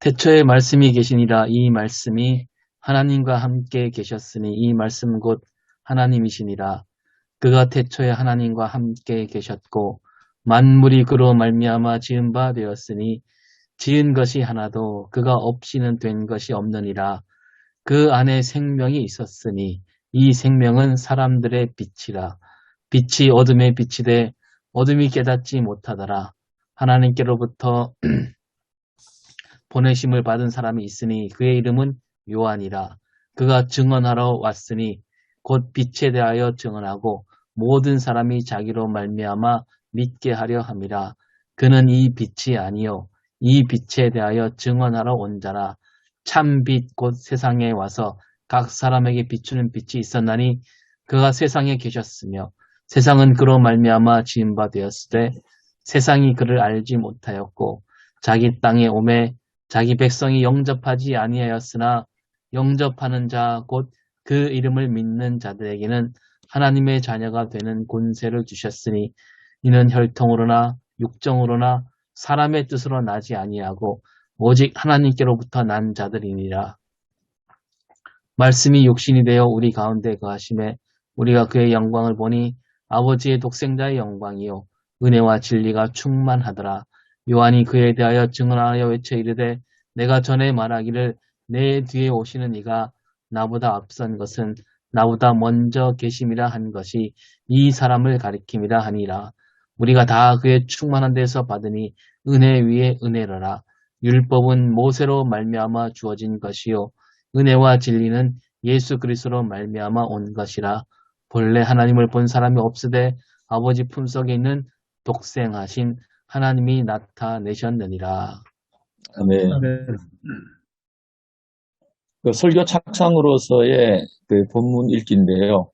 태초에 말씀이 계시니라. 이 말씀이 하나님과 함께 계셨으니 이 말씀 곧 하나님이시니라. 그가 태초에 하나님과 함께 계셨고 만물이 그로 말미암아 지은 바 되었으니 지은 것이 하나도 그가 없이는 된 것이 없느니라. 그 안에 생명이 있었으니 이 생명은 사람들의 빛이라. 빛이 어둠에 비치되 어둠이 깨닫지 못하더라. 하나님께로부터 보내심을 받은 사람이 있으니 그의 이름은 요한이라. 그가 증언하러 왔으니 곧 빛에 대하여 증언하고 모든 사람이 자기로 말미암아 믿게 하려 함이라. 그는 이 빛이 아니요 이 빛에 대하여 증언하러 온 자라. 참 빛 곧 세상에 와서 각 사람에게 비추는 빛이 있었나니 그가 세상에 계셨으며 세상은 그로 말미암아 지은 바 되었으되 세상이 그를 알지 못하였고 자기 땅에 오매 자기 백성이 영접하지 아니하였으나 영접하는 자 곧 그 이름을 믿는 자들에게는 하나님의 자녀가 되는 권세를 주셨으니 이는 혈통으로나 육정으로나 사람의 뜻으로 나지 아니하고 오직 하나님께로부터 난 자들이니라. 말씀이 육신이 되어 우리 가운데 거하심에 우리가 그의 영광을 보니 아버지의 독생자의 영광이요 은혜와 진리가 충만하더라. 요한이 그에 대하여 증언하여 외쳐 이르되 내가 전에 말하기를 내 뒤에 오시는 이가 나보다 앞선 것은 나보다 먼저 계심이라 한 것이 이 사람을 가리킴이라 하니라. 우리가 다 그의 충만한 데서 받으니 은혜 위에 은혜로라. 율법은 모세로 말미암아 주어진 것이요 은혜와 진리는 예수 그리스도로 말미암아 온 것이라. 본래 하나님을 본 사람이 없으되 아버지 품속에 있는 독생하신 하나님이 나타내셨느니라. 네. 그 설교 착상으로서의 그 본문 읽기인데요.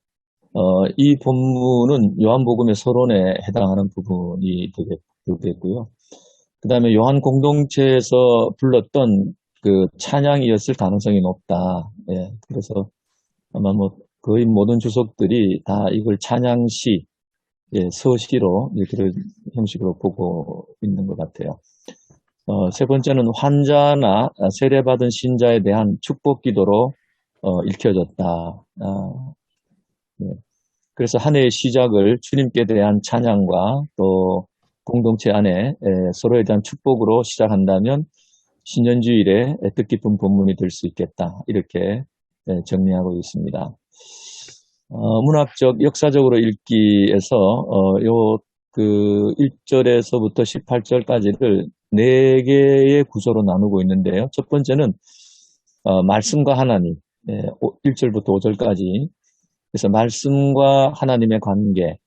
이 본문은 요한복음의 서론에 해당하는 부분이 되겠고요. 그 다음에 요한 공동체에서 불렀던 그 찬양이었을 가능성이 높다. 예, 그래서 아마 거의 모든 주석들이 다 이걸 찬양시, 예, 서시로 이렇게 형식으로 보고 있는 것 같아요. 세 번째는 환자나 세례받은 신자에 대한 축복 기도로 읽혀졌다. 네. 그래서 한 해의 시작을 주님께 대한 찬양과 또 공동체 안에 서로에 대한 축복으로 시작한다면 신년주일에 뜻깊은 본문이 될 수 있겠다. 이렇게 정리하고 있습니다. 문학적, 역사적으로 읽기에서 그 1절에서부터 18절까지를 4개의 구조로 나누고 있는데요. 첫 번째는 말씀과 하나님, 1절부터 5절까지. 그래서 말씀과 하나님의 관계,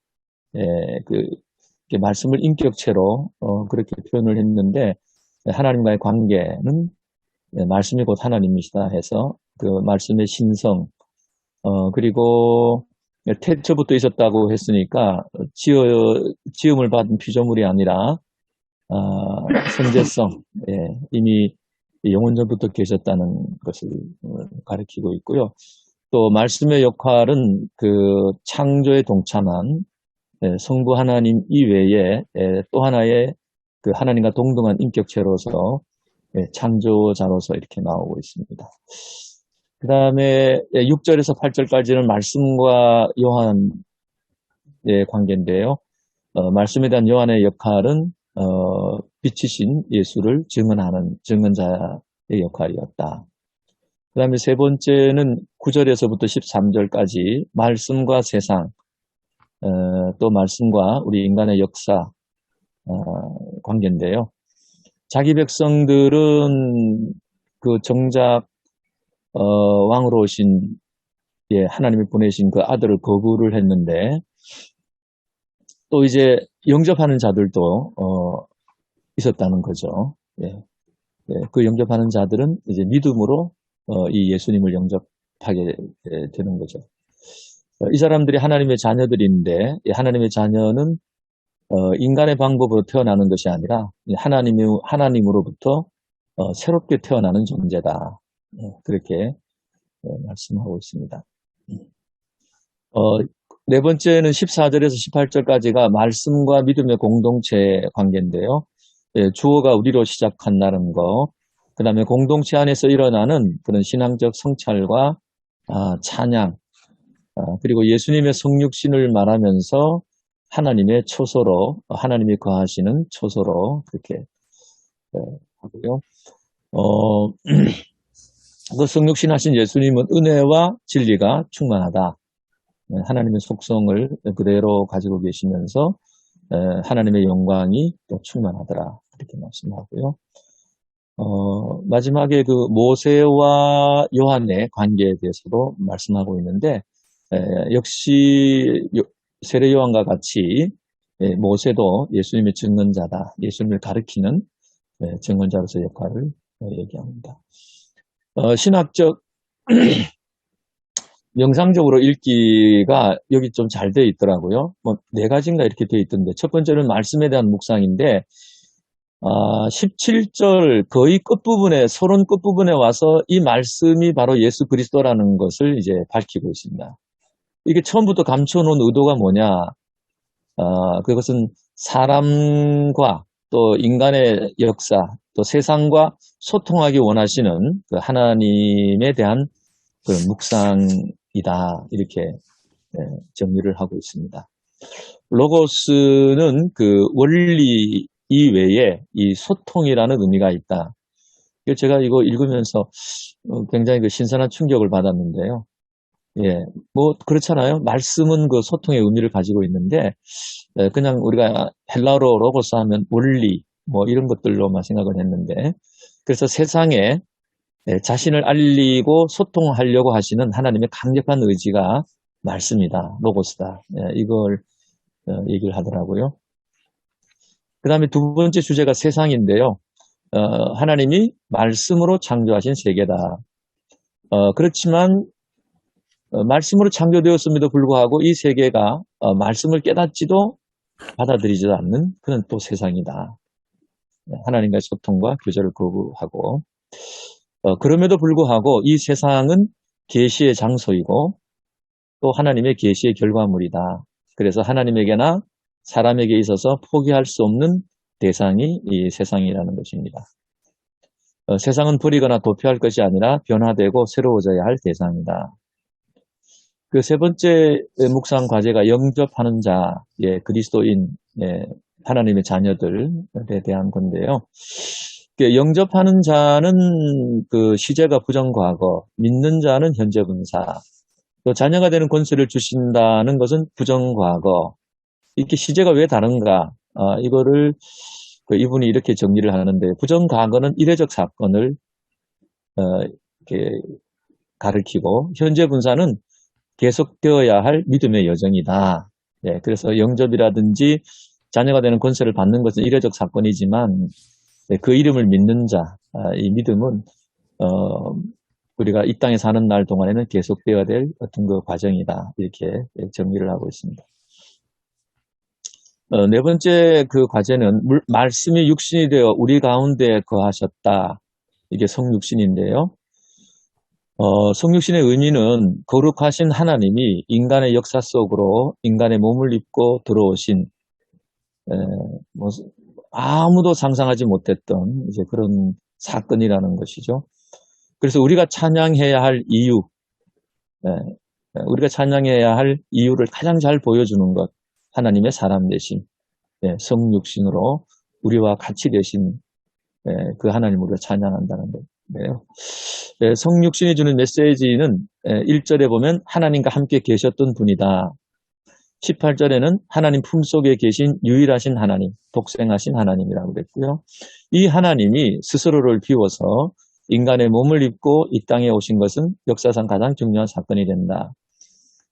말씀을 인격체로 그렇게 표현을 했는데 하나님과의 관계는 말씀이 곧 하나님이시다 해서 그 말씀의 신성, 그리고 태초부터 있었다고 했으니까 지음을 받은 피조물이 아니라 선제성, 이미 영원전부터 계셨다는 것을 가리키고 있고요. 또 말씀의 역할은 그 창조에 동참한 성부 하나님 이외에 또 하나의 그 하나님과 동등한 인격체로서 창조자로서 이렇게 나오고 있습니다. 그 다음에 6절에서 8절까지는 말씀과 요한의 관계인데요. 말씀에 대한 요한의 역할은 빛이신 예수를 증언하는 증언자의 역할이었다. 그 다음에 세 번째는 9절에서부터 13절까지 말씀과 세상, 또 말씀과 우리 인간의 역사 관계인데요. 자기 백성들은 그 정작 왕으로 오신 하나님이 보내신 그 아들을 거부를 했는데 또 이제 영접하는 자들도 있었다는 거죠. 그 영접하는 자들은 이제 믿음으로 이 예수님을 영접하게 되는 거죠. 이 사람들이 하나님의 자녀들인데 하나님의 자녀는 인간의 방법으로 태어나는 것이 아니라 하나님으로부터 새롭게 태어나는 존재다. 그렇게 말씀하고 있습니다. 네 번째는 14절에서 18절까지가 말씀과 믿음의 공동체 관계인데요. 주어가 우리로 시작한다는 거, 그 다음에 공동체 안에서 일어나는 그런 신앙적 성찰과 찬양, 그리고 예수님의 성육신을 말하면서 하나님의 초소로, 하나님이 거하시는 초소로 그렇게 하고요. 그 성육신 하신 예수님은 은혜와 진리가 충만하다. 하나님의 속성을 그대로 가지고 계시면서 하나님의 영광이 또 충만하더라. 이렇게 말씀하고요. 마지막에 그 모세와 요한의 관계에 대해서도 말씀하고 있는데, 역시 세례 요한과 같이 모세도 예수님의 증언자다. 예수님을 가리키는 증언자로서 역할을 얘기합니다. 신학적 명상적으로 읽기가 여기 좀 잘 되어 있더라고요. 뭐 4가지인가 이렇게 되어 있던데, 첫 번째는 말씀에 대한 묵상인데 17절 거의 끝부분에, 서론 끝부분에 와서 이 말씀이 바로 예수 그리스도라는 것을 이제 밝히고 있습니다. 이게 처음부터 감춰놓은 의도가 뭐냐? 그것은 사람과 또 인간의 역사, 또 세상과 소통하기 원하시는 그 하나님에 대한 그 묵상이다. 이렇게 정리를 하고 있습니다. 로고스는 그 원리 이외에 이 소통이라는 의미가 있다. 제가 이거 읽으면서 굉장히 그 신선한 충격을 받았는데요. 예, 뭐 그렇잖아요. 말씀은 그 소통의 의미를 가지고 있는데 그냥 우리가 헬라어로 로고스 하면 원리 뭐 이런 것들로만 생각을 했는데, 그래서 세상에 자신을 알리고 소통하려고 하시는 하나님의 강력한 의지가 말씀이다, 로고스다. 이걸 얘기를 하더라고요. 그 다음에 두 번째 주제가 세상인데요. 하나님이 말씀으로 창조하신 세계다. 그렇지만 말씀으로 창조되었음에도 불구하고 이 세계가 말씀을 깨닫지도 받아들이지도 않는 그런 또 세상이다. 하나님과의 소통과 교제를 거부하고, 그럼에도 불구하고 이 세상은 계시의 장소이고 또 하나님의 계시의 결과물이다. 그래서 하나님에게나 사람에게 있어서 포기할 수 없는 대상이 이 세상이라는 것입니다. 세상은 버리거나 도피할 것이 아니라 변화되고 새로워져야 할 대상이다. 그 세 번째 묵상 과제가 영접하는 자의 그리스도인, 하나님의 자녀들에 대한 건데요. 영접하는 자는 그 시제가 부정과거, 믿는 자는 현재 분사, 또 자녀가 되는 권세를 주신다는 것은 부정과거. 이렇게 시제가 왜 다른가? 이거를 이분이 이렇게 정리를 하는데, 부정과거는 이례적 사건을 이렇게 가리키고, 현재 분사는 계속되어야 할 믿음의 여정이다. 그래서 영접이라든지 자녀가 되는 권세를 받는 것은 이례적 사건이지만 그 이름을 믿는 자, 이 믿음은 우리가 이 땅에 사는 날 동안에는 계속되어야 될 어떤 그 과정이다. 이렇게 정리를 하고 있습니다. 네 번째 그 과제는 말씀이 육신이 되어 우리 가운데 거하셨다. 이게 성육신인데요. 성육신의 의미는 거룩하신 하나님이 인간의 역사 속으로 인간의 몸을 입고 들어오신 아무도 상상하지 못했던 이제 그런 사건이라는 것이죠. 그래서 우리가 찬양해야 할 이유, 우리가 찬양해야 할 이유를 가장 잘 보여주는 것, 하나님의 사람 되신 성육신으로 우리와 같이 되신 그 하나님을 우리가 찬양한다는 건데요. 성육신이 주는 메시지는 1절에 보면 하나님과 함께 계셨던 분이다. 18절에는 하나님 품속에 계신 유일하신 하나님, 독생하신 하나님이라고 그랬고요. 이 하나님이 스스로를 비워서 인간의 몸을 입고 이 땅에 오신 것은 역사상 가장 중요한 사건이 된다.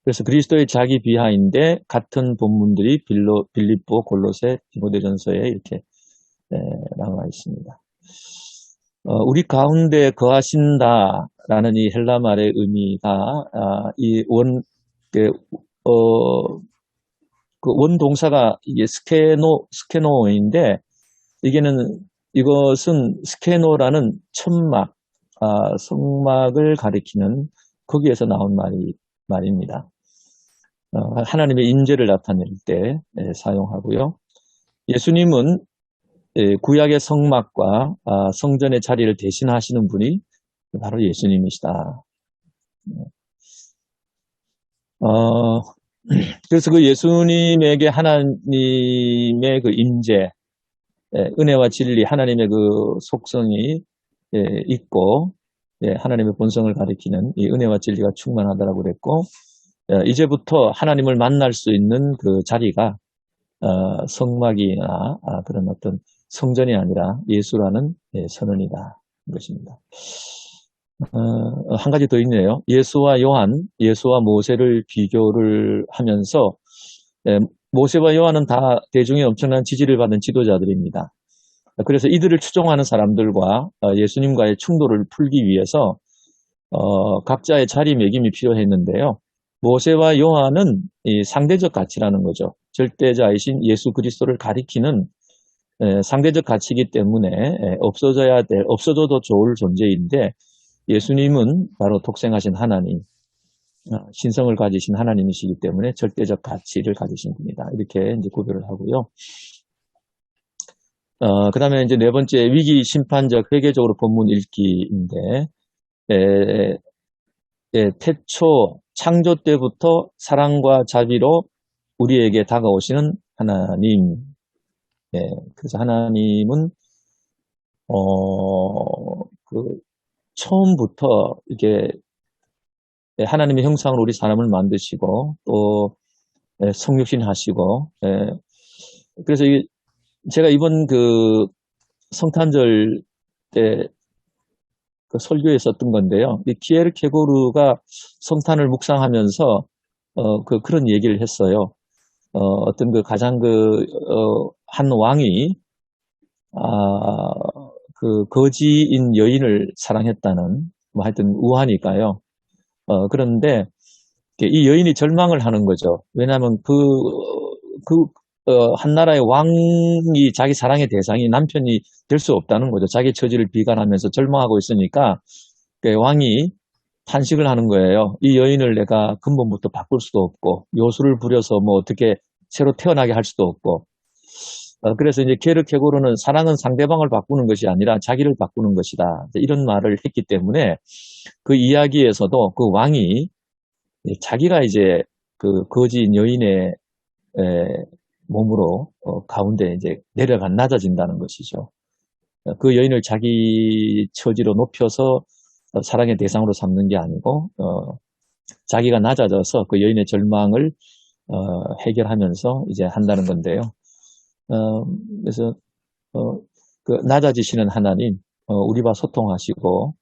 그래서 그리스도의 자기 비하인데 같은 본문들이 빌립보, 골로새, 디모데전서에 이렇게 나와 있습니다. 우리 가운데 거하신다라는 이 헬라 말의 의미가 그 원 동사가 이게 스케노인데 이것은 스케노라는 천막, 성막을 가리키는 거기에서 나온 말입니다. 하나님의 임재를 나타낼 때 사용하고요. 예수님은 구약의 성막과 성전의 자리를 대신하시는 분이 바로 예수님이시다. 어, 그래서 그 예수님에게 하나님의 그 임재, 은혜와 진리, 하나님의 그 속성이 있고, 하나님의 본성을 가리키는 이 은혜와 진리가 충만하다라고 그랬고, 이제부터 하나님을 만날 수 있는 그 자리가 성막이나 그런 어떤 성전이 아니라 예수라는 선언이다. 것입니다. 한 가지 더 있네요. 예수와 요한, 예수와 모세를 비교를 하면서 모세와 요한은 다 대중의 엄청난 지지를 받은 지도자들입니다. 그래서 이들을 추종하는 사람들과 예수님과의 충돌을 풀기 위해서 각자의 자리매김이 필요했는데요. 모세와 요한은 이 상대적 가치라는 거죠. 절대자이신 예수 그리스도를 가리키는 상대적 가치이기 때문에 없어져도 좋을 존재인데, 예수님은 바로 독생하신 하나님, 신성을 가지신 하나님이시기 때문에 절대적 가치를 가지신 분이다. 이렇게 이제 구별을 하고요. 그 다음에 이제 네 번째, 위기 심판적 회개적으로 본문 읽기인데, 태초 창조 때부터 사랑과 자비로 우리에게 다가오시는 하나님. 그래서 하나님은 처음부터 이게 하나님의 형상으로 우리 사람을 만드시고 또 성육신 하시고, 그래서 제가 이번 그 성탄절 때 그 설교에 썼던 건데요. 이 키에르케고르가 성탄을 묵상하면서 그런 얘기를 했어요. 어떤 그 가장 한 왕이 그 거지인 여인을 사랑했다는, 뭐 하여튼 우하니까요. 그런데 이 여인이 절망을 하는 거죠. 왜냐하면 한 나라의 왕이 자기 사랑의 대상이 남편이 될 수 없다는 거죠. 자기 처지를 비관하면서 절망하고 있으니까 왕이 탄식을 하는 거예요. 이 여인을 내가 근본부터 바꿀 수도 없고, 요술을 부려서 뭐 어떻게 새로 태어나게 할 수도 없고, 그래서 이제 게르케고르는 사랑은 상대방을 바꾸는 것이 아니라 자기를 바꾸는 것이다. 이런 말을 했기 때문에 그 이야기에서도 그 왕이 자기가 이제 그 거지인 여인의 몸으로 가운데 이제 낮아진다는 것이죠. 그 여인을 자기 처지로 높여서 사랑의 대상으로 삼는 게 아니고, 자기가 낮아져서 그 여인의 절망을 해결하면서 이제 한다는 건데요. 그래서 그 낮아지시는 하나님, 우리와 소통하시고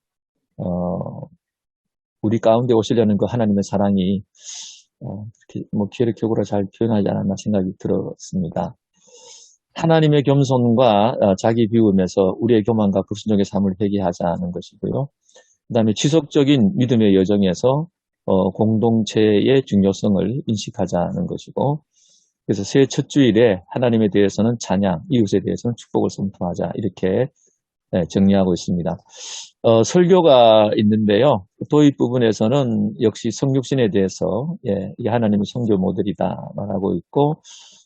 우리 가운데 오시려는 그 하나님의 사랑이 이렇게 뭐 기회를 잘 표현하지 않았나 생각이 들었습니다. 하나님의 겸손과 자기 비움에서 우리의 교만과 불순종의 삶을 회개하자는 것이고요. 그 다음에 지속적인 믿음의 여정에서 공동체의 중요성을 인식하자는 것이고, 그래서 새해 첫 주일에 하나님에 대해서는 찬양, 이웃에 대해서는 축복을 선포하자, 이렇게 정리하고 있습니다. 설교가 있는데요. 도입 부분에서는 역시 성육신에 대해서 이 하나님의 성교 모델이다 말하고 있고,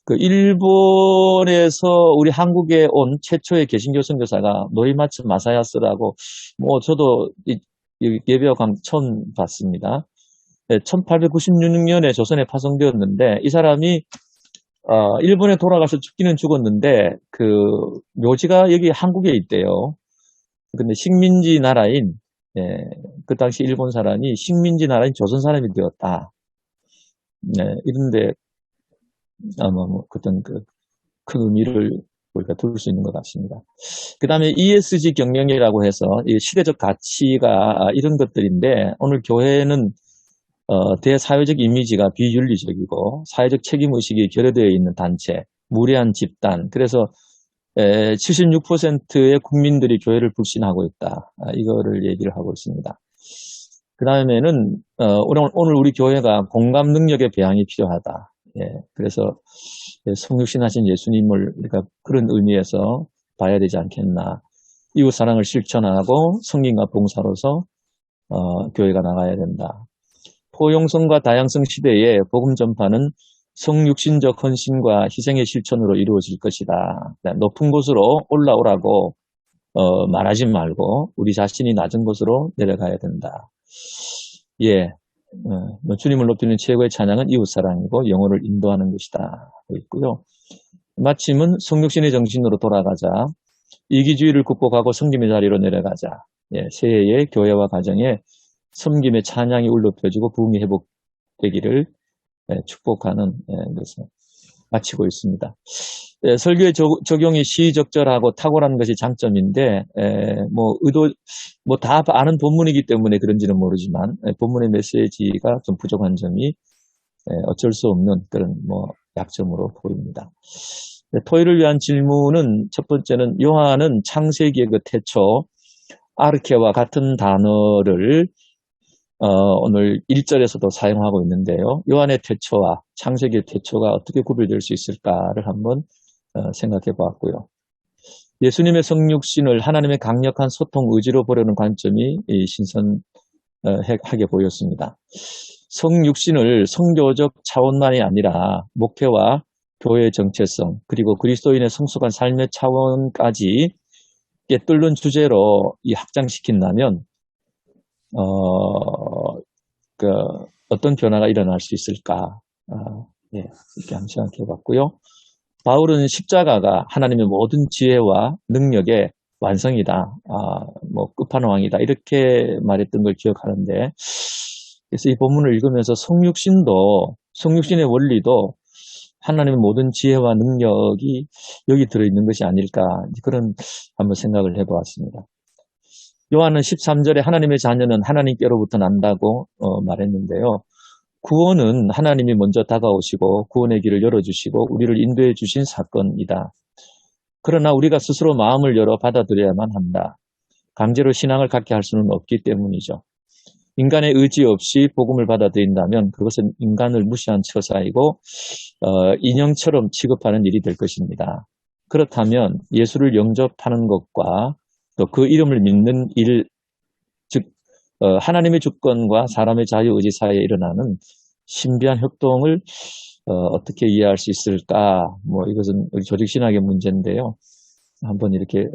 그 일본에서 우리 한국에 온 최초의 개신교 선교사가 노이마츠 마사야스라고, 뭐 저도 이 예배와 처음 봤습니다. 1896년에 조선에 파송되었는데, 이 사람이 일본에 돌아가서 죽기는 죽었는데 그 묘지가 여기 한국에 있대요. 근데 식민지 나라인, 그 당시 일본 사람이 식민지 나라인 조선 사람이 되었다. 이런데 아마 뭐 어떤 큰 의미를 우리가 둘 수 있는 것 같습니다. 그 다음에 ESG 경영이라고 해서 이 시대적 가치가 이런 것들인데, 오늘 교회는 대사회적 이미지가 비윤리적이고 사회적 책임의식이 결여되어 있는 단체, 무례한 집단, 그래서 76%의 국민들이 교회를 불신하고 있다. 이거를 얘기를 하고 있습니다. 그 다음에는 오늘 우리 교회가 공감 능력의 배양이 필요하다. 그래서 성육신하신 예수님을 우리가 그런 의미에서 봐야 되지 않겠나. 이웃 사랑을 실천하고 성김과 봉사로서 교회가 나가야 된다. 포용성과 다양성 시대에 복음 전파는 성육신적 헌신과 희생의 실천으로 이루어질 것이다. 높은 곳으로 올라오라고 말하지 말고 우리 자신이 낮은 곳으로 내려가야 된다. 예, 주님을 높이는 최고의 찬양은 이웃사랑이고 영혼을 인도하는 것이다 하고 있고요. 마침은 성육신의 정신으로 돌아가자. 이기주의를 극복하고 섬김의 자리로 내려가자. 예, 새해의 교회와 가정에 섬김의 찬양이 울려 펴지고 부흥이 회복되기를 축복하는 것을 마치고 있습니다. 설교의 적용이 시적절하고 탁월한 것이 장점인데, 다 아는 본문이기 때문에 그런지는 모르지만, 본문의 메시지가 좀 부족한 점이 어쩔 수 없는 그런 약점으로 보입니다. 토요일을 위한 질문은 첫 번째는 요한은 창세기의 그 태초, 아르케와 같은 단어를 오늘 1절에서도 사용하고 있는데요. 요한의 태초와 창세기의 태초가 어떻게 구별될 수 있을까를 한번 생각해 보았고요. 예수님의 성육신을 하나님의 강력한 소통 의지로 보려는 관점이 신선하게 보였습니다. 성육신을 성교적 차원만이 아니라 목회와 교회의 정체성 그리고 그리스도인의 성숙한 삶의 차원까지 꿰뚫는 주제로 확장시킨다면 어떤 변화가 일어날 수 있을까? 이렇게 한번 생각해 봤고요. 바울은 십자가가 하나님의 모든 지혜와 능력의 완성이다. 끝판왕이다. 이렇게 말했던 걸 기억하는데, 그래서 이 본문을 읽으면서 성육신의 원리도 하나님의 모든 지혜와 능력이 여기 들어있는 것이 아닐까. 그런 한번 생각을 해보았습니다. 요한은 13절에 하나님의 자녀는 하나님께로부터 난다고 말했는데요. 구원은 하나님이 먼저 다가오시고 구원의 길을 열어주시고 우리를 인도해 주신 사건이다. 그러나 우리가 스스로 마음을 열어 받아들여야만 한다. 강제로 신앙을 갖게 할 수는 없기 때문이죠. 인간의 의지 없이 복음을 받아들인다면 그것은 인간을 무시한 처사이고 인형처럼 취급하는 일이 될 것입니다. 그렇다면 예수를 영접하는 것과 또 그 이름을 믿는 일, 즉 하나님의 주권과 사람의 자유의지 사이에 일어나는 신비한 협동을 어떻게 이해할 수 있을까? 이것은 우리 조직신학의 문제인데요. 한번 이렇게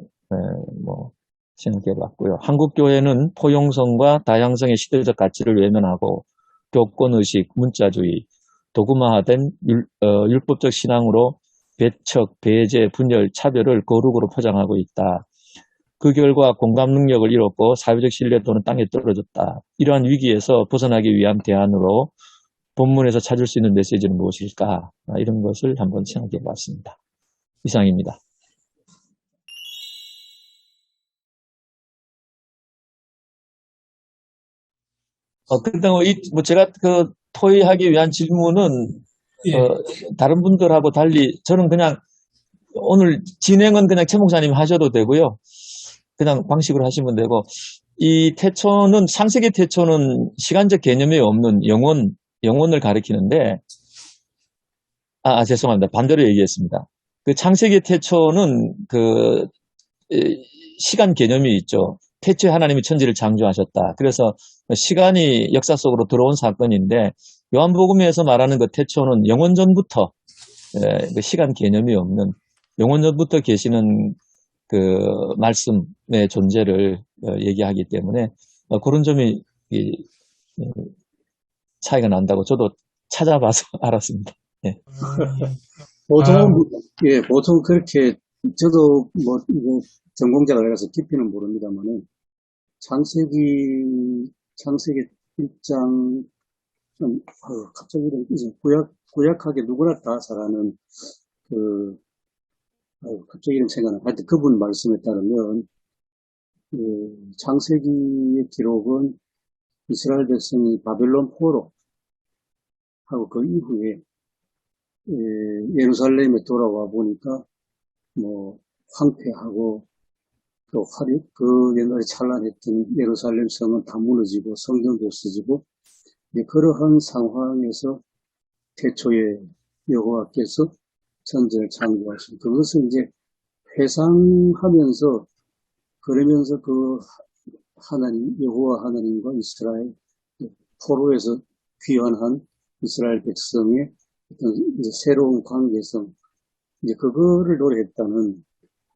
생각해 봤고요. 한국교회는 포용성과 다양성의 시대적 가치를 외면하고 교권의식, 문자주의, 도구화된 율법적 신앙으로 배척, 배제, 분열, 차별을 거룩으로 포장하고 있다. 그 결과 공감 능력을 잃었고 사회적 신뢰도는 땅에 떨어졌다. 이러한 위기에서 벗어나기 위한 대안으로 본문에서 찾을 수 있는 메시지는 무엇일까? 이런 것을 한번 생각해 봤습니다. 이상입니다. 근데 제가 토의하기 위한 질문은 다른 분들하고 달리 저는 그냥 오늘 진행은 그냥 최 목사님 하셔도 되고요. 그냥 방식으로 하시면 되고, 이 태초는, 창세기 태초는 시간적 개념이 없는 영혼을 가리키는데, 죄송합니다. 반대로 얘기했습니다. 그 창세기 태초는 시간 개념이 있죠. 태초에 하나님이 천지를 창조하셨다. 그래서 시간이 역사 속으로 들어온 사건인데, 요한복음에서 말하는 그 태초는 영원전부터 그 시간 개념이 없는 영원전부터 계시는 그 말씀의 존재를 얘기하기 때문에 그런 점이 차이가 난다고 저도 찾아봐서 알았습니다. 예. 보통 그렇게 저도 전공자가 아니라서 깊이는 모릅니다만은 창세기 1장 갑자기 이제 구약하게 누구나 다 잘 아는 갑자기 이름 생각나. 하여튼 그분 말씀에 따르면 창세기의 기록은 이스라엘 백성이 바벨론 포로 하고 그 이후에 예루살렘에 돌아와 보니까 황폐하고 또 그 옛날에 찬란했던 예루살렘 성은 다 무너지고 성경도 없어지고 그러한 상황에서 태초에 여호와께서 천지를 창조하신 그것을 이제 회상하면서 그러면서 그 하나님 여호와 하나님과 이스라엘 포로에서 귀환한 이스라엘 백성의 어떤 이제 새로운 관계성, 이제 그거를 노래했다는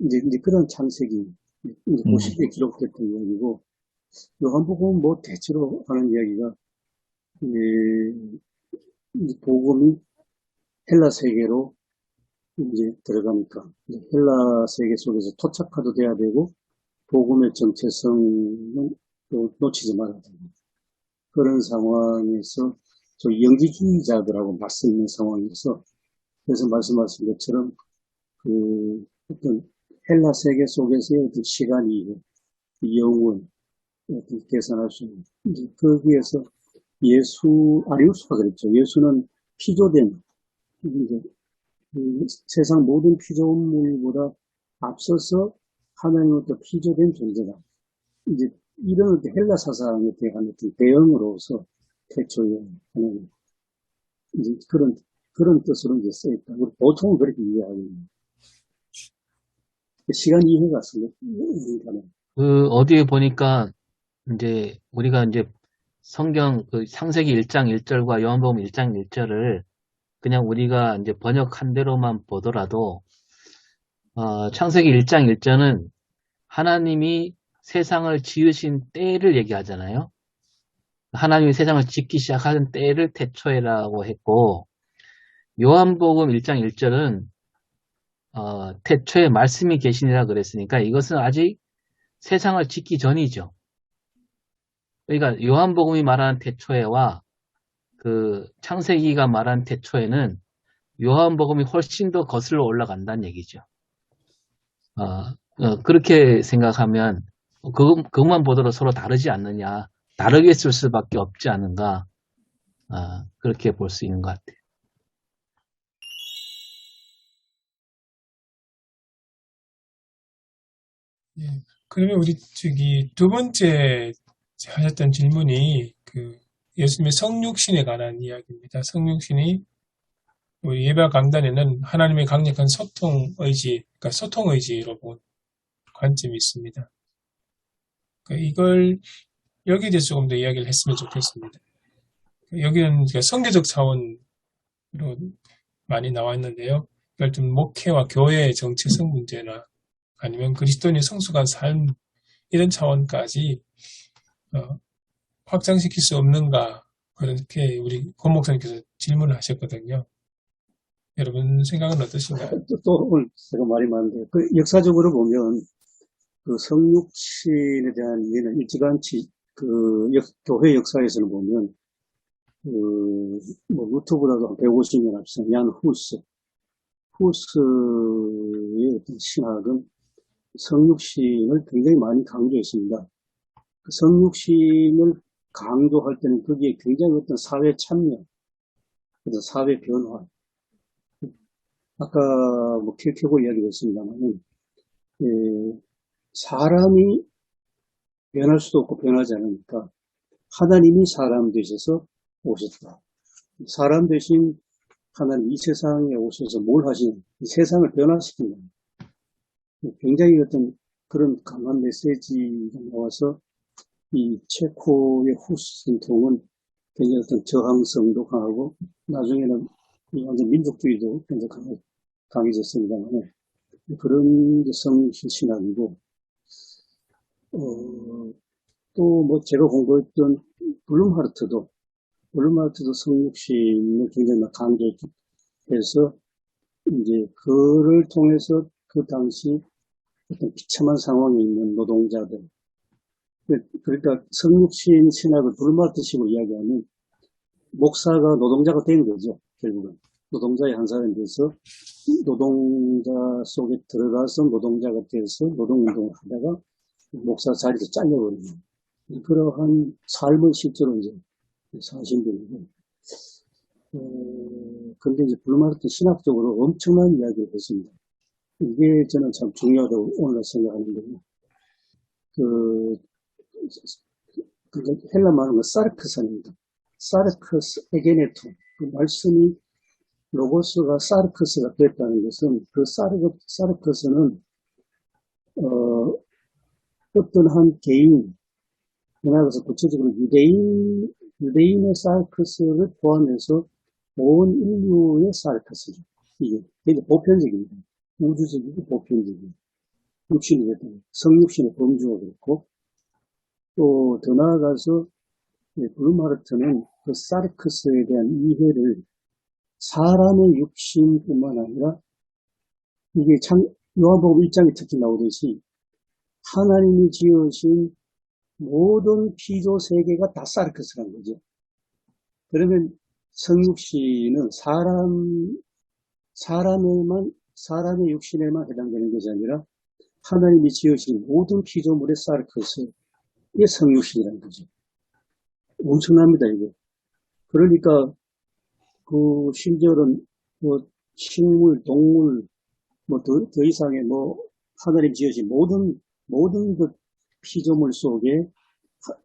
이제 그런 창세기, 이제 그 시기에 기록됐던 이야기고, 요한복음은 뭐 대체로 하는 이야기가, 이제 복음이 헬라 세계로 이제 들어가니까, 이제 헬라 세계 속에서 토착화도 돼야 되고, 복음의 정체성은 또 놓치지 말아야 되고, 그런 상황에서 저 영지주의자들하고 맞서있는 상황에서, 그래서 말씀하신 것처럼 그 어떤 헬라 세계 속에서의 어떤 시간이 영원 어떤 계산할 수 있는 이제 거기에서 아리우스가 그랬죠. 예수는 피조된 이제 그 세상 모든 피조물보다 앞서서 하나님으로부터 피조된 존재다. 이제 이런 어떤 헬라 사상에 대한 어떤 대응으로서 태초에 하나님 이제 그런 뜻으로 이제 써있다. 우리 보통은 그렇게 이해하거든요. 시간 이해가 쓰는 그 어디에 보니까 이제 우리가 이제 성경 그 창세기 1장 1절과 요한복음 1장 1절을 그냥 우리가 이제 번역한 대로만 보더라도 창세기 1장 1절은 하나님이 세상을 지으신 때를 얘기하잖아요. 하나님이 세상을 짓기 시작하는 때를 태초에라고 했고, 요한복음 1장 1절은 태초에 말씀이 계시니라 그랬으니까 이것은 아직 세상을 짓기 전이죠. 그러니까 요한복음이 말하는 태초에와 그 창세기가 말하는 태초에는 요한복음이 훨씬 더 거슬러 올라간다는 얘기죠. 그렇게 생각하면 그것만 보더라도 서로 다르지 않느냐, 다르게 쓸 수밖에 없지 않은가, 그렇게 볼 수 있는 것 같아요. 예. 그러면 우리 두 번째 하셨던 질문이 그 예수님의 성육신에 관한 이야기입니다. 성육신이 우리 예배 강단에는 하나님의 강력한 소통 의지, 그러니까 소통 의지로 본 관점이 있습니다. 그러니까 이걸 여기에 대해서 조금 더 이야기를 했으면 좋겠습니다. 여기는 성교적 차원으로 많이 나와 있는데요. 이걸 좀 목회와 교회의 정체성 문제나 아니면 그리스도인의 성숙한 삶 이런 차원까지 확장시킬 수 없는가 그렇게 우리 권 목사님께서 질문을 하셨거든요. 여러분 생각은 어떠신가요? 또 오늘 제가 말이 많은데 그 역사적으로 보면 그 성육신에 대한 이해는 일찌감치 교회 역사에서는 보면 뭐 루터보다도 150년 앞서 얀 후스의 어떤 신학은 성육신을 굉장히 많이 강조했습니다. 그 성육신을 강조할 때는 거기에 굉장히 어떤 사회 참여, 어떤 사회 변화, 아까 뭐 킬케고 이야기를 했습니다만, 사람이 변할 수도 없고 변하지 않으니까 하나님이 사람 되셔서 오셨다. 사람 대신 하나님 이 세상에 오셔서 뭘 하시는, 이 세상을 변화시킨다. 굉장히 어떤 그런 강한 메시지가 나와서 이 체코의 후스 전통은 굉장히 어떤 저항성도 강하고 나중에는 완전 민족주의도 굉장히 강해졌습니다만 그런 성신 신학이고 또 뭐 제가 공부했던 블룸하르트도 성육신을 굉장히 강조해서 이제 그를 통해서 그 당시 어떤 비참한 상황에 있는 노동자들 그러니까 성육신 신학을 블룸하르트식으로 이야기하면 목사가 노동자가 된 거죠. 결국은 노동자의 한 사람이 돼서 노동자 속에 들어가서 노동자가 돼서 노동운동을 하다가 목사 자리에서 잘려버리는 그러한 삶을 실제로 이제 사신 분이고 근데 이제 블루마르트 신학적으로 엄청난 이야기를 했습니다. 이게 저는 참 중요하다고 오늘 생각하는데요. 헬라 말은 사르크산입니다. 사르크스 에게네토. 그 말씀이 로고스가 사르크스가 됐다는 것은 그 사르크스는 어떤 한 개인, 그래서 구체적으로 유대인의 사르크스를 포함해서 온 인류의 사르카스죠. 이게 굉장히 보편적입니다. 우주적이고 보편적이고 육신이 됐다면 성육신의 범주가 그렇고 또 더 나아가서 블룸하르트는 그 사르크스에 대한 이해를 사람의 육신뿐만 아니라 이게 참 요한복음 1장에 특히 나오듯이 하나님이 지으신 모든 피조 세계가 다 사르크스라는 거죠. 그러면 성육신은 사람의 육신에만 해당되는 것이 아니라 하나님이 지으신 모든 피조물의 사르크스의 성육신이라는 거죠. 엄청납니다, 이게. 그러니까 그 심지어는 뭐 식물, 동물, 뭐 더 이상의 뭐 하나님 지으신 모든 그 피조물 속에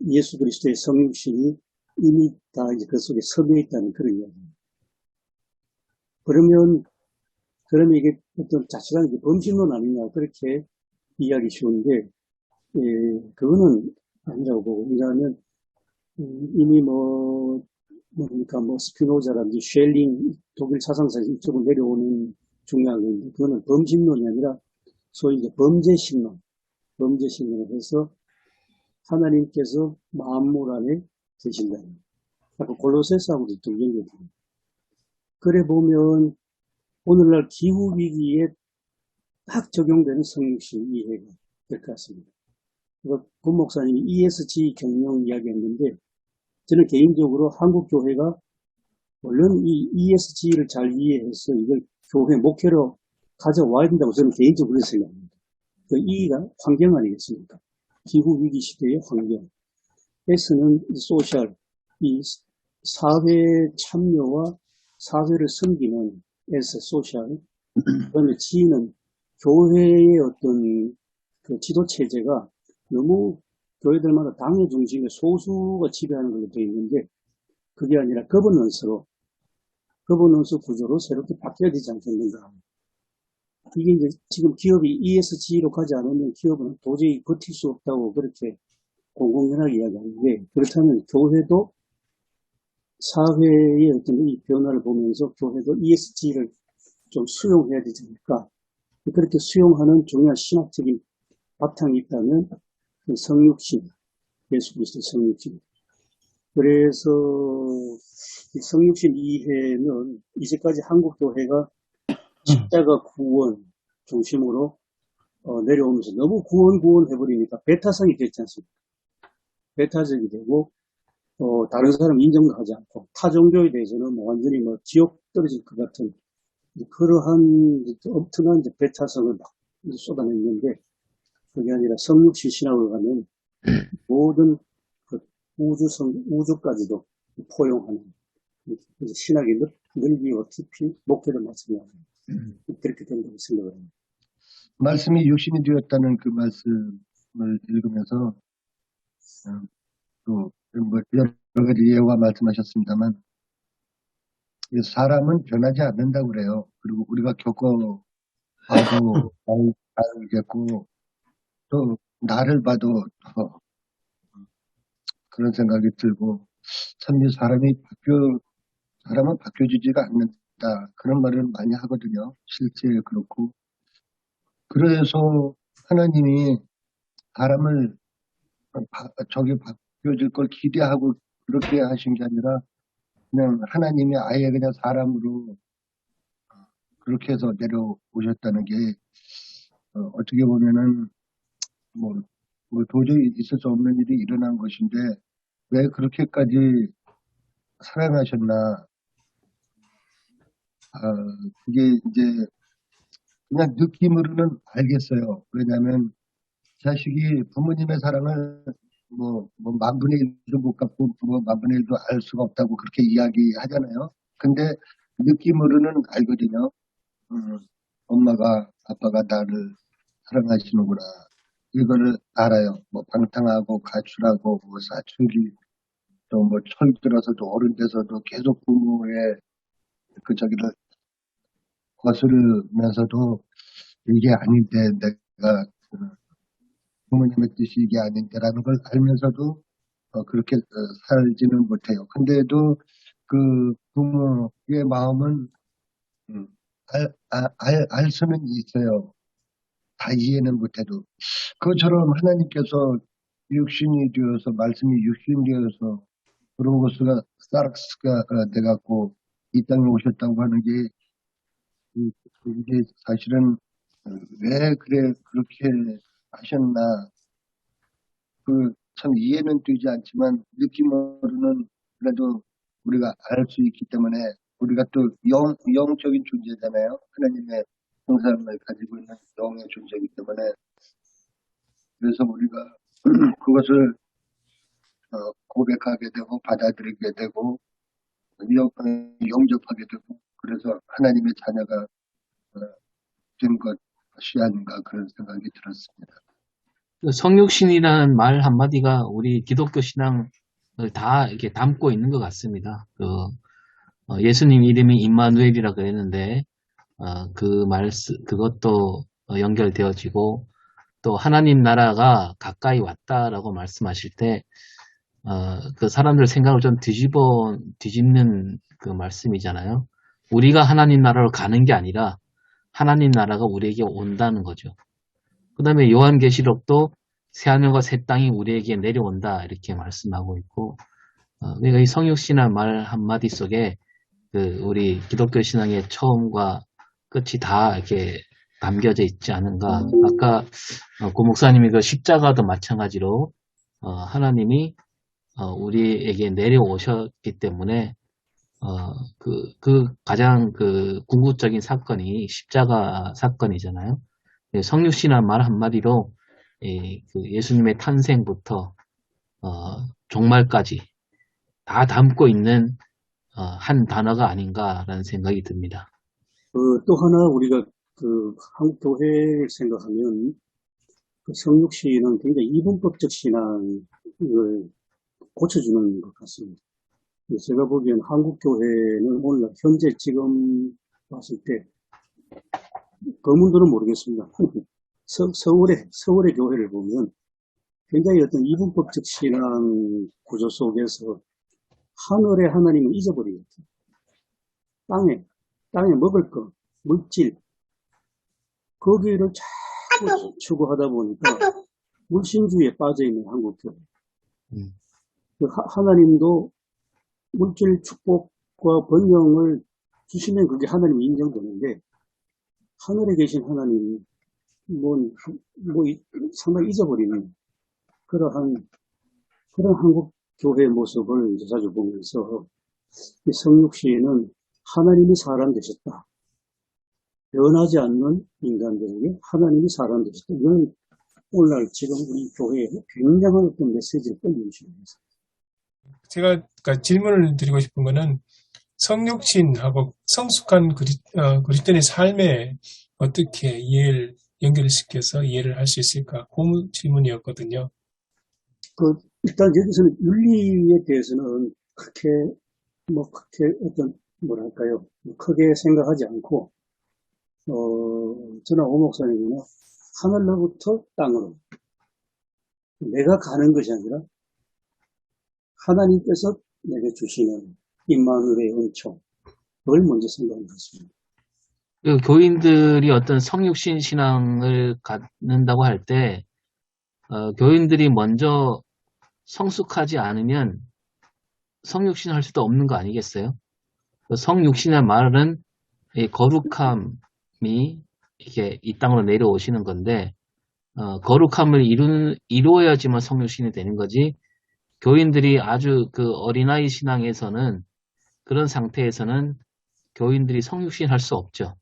예수 그리스도의 성육신이 이미 다 이제 그 속에 섭외 있다는 그런 이야기입니다. 그러면 이게 어떤 자칫한 범신론 아니냐 그렇게 이해하기 쉬운데 그거는 아니라고 보고 왜냐하면 이미 뭡니까 스피노자라든지 쉘링 독일 사상사 이쪽으로 내려오는 중요한 건데 그거는 범신론이 아니라 소위 이제 범죄신론을 해서 하나님께서 만물 안에 계신다. 아까 골로새서하고도 또 연결됩니다. 그래 보면 오늘날 기후 위기에 딱 적용되는 성육신 이해가 될 것 같습니다. 군 목사님이 ESG 경영 이야기했는데 저는 개인적으로 한국 교회가 물론 이 ESG를 잘 이해해서 이걸 교회 목회로 가져와야 된다고 저는 개인적으로 생각합니다. 그 E가 환경 아니겠습니까? 기후 위기 시대의 환경. S는 소셜, 이 사회 참여와 사회를 섬기는 S 소셜. 그다음에 G는 교회의 어떤 그 지도 체제가 너무 교회들마다 당의 중심에 소수가 지배하는 걸로 되어 있는데 그게 아니라 거버넌스 구조로 새롭게 바뀌어야 되지 않겠는가. 이게 이제 지금 기업이 ESG로 가지 않으면 기업은 도저히 버틸 수 없다고 그렇게 공공연하게 이야기하는데 그렇다면 교회도 사회의 어떤 이 변화를 보면서 교회도 ESG를 좀 수용해야 되지 않을까. 그렇게 수용하는 중요한 신학적인 바탕이 있다면 그 성육신, 예수 그리스도 성육신. 그래서 이 성육신 이해는 이제까지 한국 교회가 십자가 구원 중심으로 내려오면서 너무 구원 해버리니까 배타성이 됐지 않습니까? 배타적이 되고 다른 사람 인정하지 않고 타 종교에 대해서는 완전히 지옥 떨어질 것 같은 그러한 엄청난 배타성을 막 쏟아내는데 그게 아니라 성육신 신학을 가면 모든 그 우주까지도 포용하는 신학의 넓이와 깊이 목표를 맞추며 그렇게 된다고 생각을 합니다. 말씀이 육신이 되었다는 그 말씀을 읽으면서 또 여러 가지 예와 말씀하셨습니다만 사람은 변하지 않는다고 그래요. 그리고 우리가 겪어봐도 알겠고 또 나를 봐도 그런 생각이 들고 참 사람은 바뀌어지지가 않는다. 그런 말을 많이 하거든요. 실제 그렇고. 그래서 하나님이 사람을 저기 바뀌어질 걸 기대하고 그렇게 하신 게 아니라 그냥 하나님이 아예 그냥 사람으로 그렇게 해서 내려오셨다는 게 어떻게 보면은 뭐 도저히 있을 수 없는 일이 일어난 것인데 왜 그렇게까지 사랑하셨나. 그게 이제 그냥 느낌으로는 알겠어요. 왜냐하면 자식이 부모님의 사랑을 만분의 1도 못 갖고 만분의 1도 알 수가 없다고 그렇게 이야기하잖아요. 근데 느낌으로는 알거든요. 엄마가 아빠가 나를 사랑하시는구나. 이거를 알아요. 방탕하고 가출하고 사춘기 또 철들어서도 어른 돼서도 계속 부모의 저기를 거스르면서도 이게 아닌데 내가 부모님의 뜻이 이게 아닌데라는 걸 알면서도 그렇게 살지는 못해요. 근데도 그 부모의 마음은 알 수는 있어요. 다 이해는 못해도. 그것처럼 하나님께서 육신이 되어서, 말씀이 육신이 되어서, 그로고스가, 사락스가 돼갖고 이 땅에 오셨다고 하는 게, 이게 사실은 왜 그렇게 하셨나, 참 이해는 되지 않지만, 느낌으로는 그래도 우리가 알 수 있기 때문에, 우리가 또 영적인 존재잖아요. 하나님의 형상을 가지고 있는 영의 존재이기 때문에, 그래서 우리가 그것을 고백하게 되고, 받아들이게 되고, 영접하게 되고, 그래서 하나님의 자녀가 된 것이 아닌가 그런 생각이 들었습니다. 그 성육신이라는 말 한마디가 우리 기독교 신앙을 다 이렇게 담고 있는 것 같습니다. 예수님 이름이 임마누엘이라 그랬는데, 그것도 연결되어지고, 또 하나님 나라가 가까이 왔다라고 말씀하실 때, 그 사람들 생각을 좀 뒤집는 그 말씀이잖아요. 우리가 하나님 나라로 가는 게 아니라 하나님 나라가 우리에게 온다는 거죠. 그 다음에 요한계시록도 새하늘과 새 땅이 우리에게 내려온다 이렇게 말씀하고 있고, 그러니까 이 성육신한 말 한마디 속에 우리 기독교 신앙의 처음과 끝이 다 이렇게 담겨져 있지 않은가. 아까 고 목사님이 그 십자가도 마찬가지로 하나님이 우리에게 내려오셨기 때문에 가장 궁극적인 사건이 십자가 사건이잖아요. 성육신한 말 한마디로 예수님의 탄생부터 종말까지 다 담고 있는 한 단어가 아닌가라는 생각이 듭니다. 또 하나 우리가 한국 교회를 생각하면 성육신은 굉장히 이분법적 신앙을 고쳐주는 것 같습니다. 제가 보기엔 한국 교회는 오늘 현재 지금 봤을 때 거문도는 모르겠습니다. 서울의 교회를 보면 굉장히 어떤 이분법적 신앙 구조 속에서 하늘의 하나님을 잊어버리겠죠. 땅에 먹을 것, 물질, 거기를 자꾸 추구하다 보니까 물신주의에 빠져있는 한국 교회. 하나님도 물질 축복과 번영을 주시면 그게 하나님이 인정되는데, 하늘에 계신 하나님이 상당히 잊어버리는 그러한 한국 교회의 모습을 이제 자주 보면서 이 성육신은 하나님이 사람 되셨다. 변하지 않는 인간들에게 하나님이 사람 되셨다. 이건 오늘날 지금 우리 교회에 굉장한 어떤 메시지를 끌어주시는 거죠. 제가 그러니까 질문을 드리고 싶은 거는 성육신하고 성숙한 그리스도인의 삶에 어떻게 연결시켜서 이해를 할 수 있을까? 그 질문이었거든요. 일단 여기서는 윤리에 대해서는 크게 크게 생각하지 않고, 저나 오 목사님은 하늘로부터 땅으로 내가 가는 것이 아니라 하나님께서 내게 주시는 임마누엘의 은총, 그걸 먼저 생각했습니다. 교인들이 어떤 성육신 신앙을 갖는다고 할 때, 교인들이 먼저 성숙하지 않으면 성육신 할 수도 없는 거 아니겠어요? 성육신이라는 말은 거룩함이 이렇게 이 땅으로 내려오시는 건데, 거룩함을 이루어야지만 성육신이 되는 거지, 교인들이 아주 어린아이 신앙에서는 그런 상태에서는 교인들이 성육신 할 수 없죠.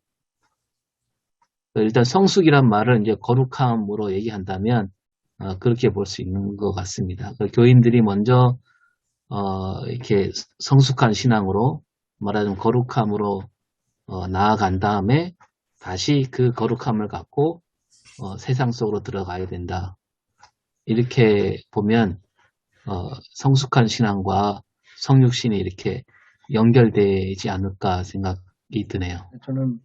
일단 성숙이란 말을 이제 거룩함으로 얘기한다면 그렇게 볼 수 있는 것 같습니다. 교인들이 먼저 이렇게 성숙한 신앙으로 말하자면 거룩함으로 나아간 다음에 다시 그 거룩함을 갖고 세상 속으로 들어가야 된다. 이렇게 보면 성숙한 신앙과 성육신이 이렇게 연결되지 않을까 생각이 드네요. 저는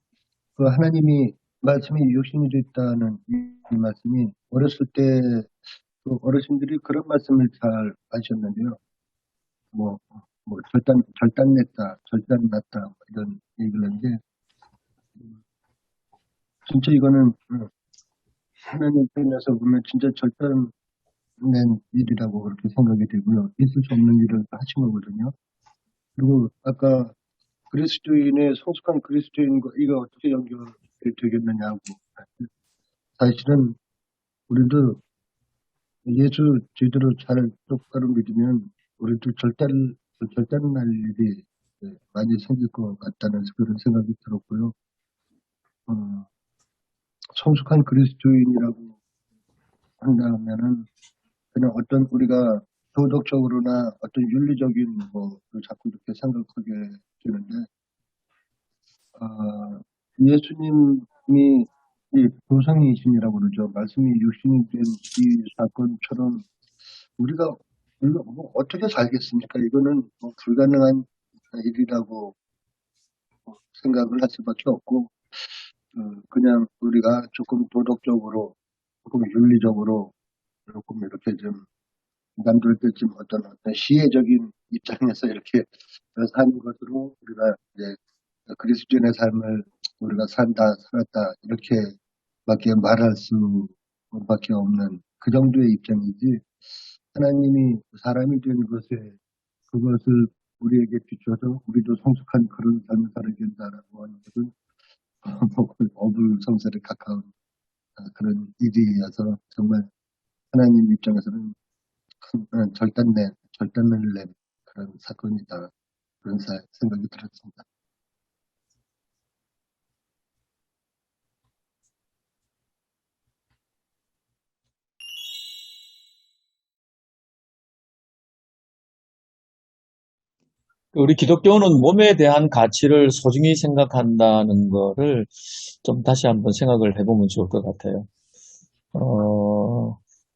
하나님이 말씀이 육신이 됐다는 이 말씀이 어렸을 때 어르신들이 그런 말씀을 잘 하셨는데요. 뭐 절단냈다, 절단났다, 뭐 이런 얘기를 하는데, 진짜 이거는 하나님 편에서 보면 진짜 절단낸 일이라고 그렇게 생각이 되고요. 있을 수 없는 일을 하신 거거든요. 그리고 아까 그리스도인의 성숙한 그리스도인과 이거 어떻게 연결이 되겠느냐고. 사실은 우리도 예수 제대로 잘 똑바로 믿으면 우리도 절단날 일이 많이 생길 것 같다는 그런 생각이 들었고요. 성숙한 그리스도인이라고 한다면은 그냥 어떤 우리가 도덕적으로나 어떤 윤리적인 뭐를 자꾸 이렇게 생각하게 되는데, 예수님이 이 도성이신이라고 그러죠. 말씀이 육신이 된 이 사건처럼 우리가 뭐 어떻게 살겠습니까? 이거는 뭐 불가능한 일이라고 생각을 할 수밖에 없고, 그냥 우리가 조금 도덕적으로, 조금 윤리적으로, 조금 이렇게 좀 남들 때좀 어떤 시혜적인 입장에서 이렇게 사는 것으로 우리가 이제 그리스도인의 삶을 우리가 살았다 이렇게밖에 말할 수밖에 없는 그 정도의 입장이지, 하나님이 사람이 된 것에 그것을 우리에게 비춰서 우리도 성숙한 그런 삶을 살아야 된다라고 하는 것은 어불성설에 가까운 그런 일이어서 정말 하나님 입장에서는 큰 절단을 낸 그런 사건이다. 그런 생각이 들었습니다. 우리 기독교는 몸에 대한 가치를 소중히 생각한다는 거를 좀 다시 한번 생각을 해보면 좋을 것 같아요.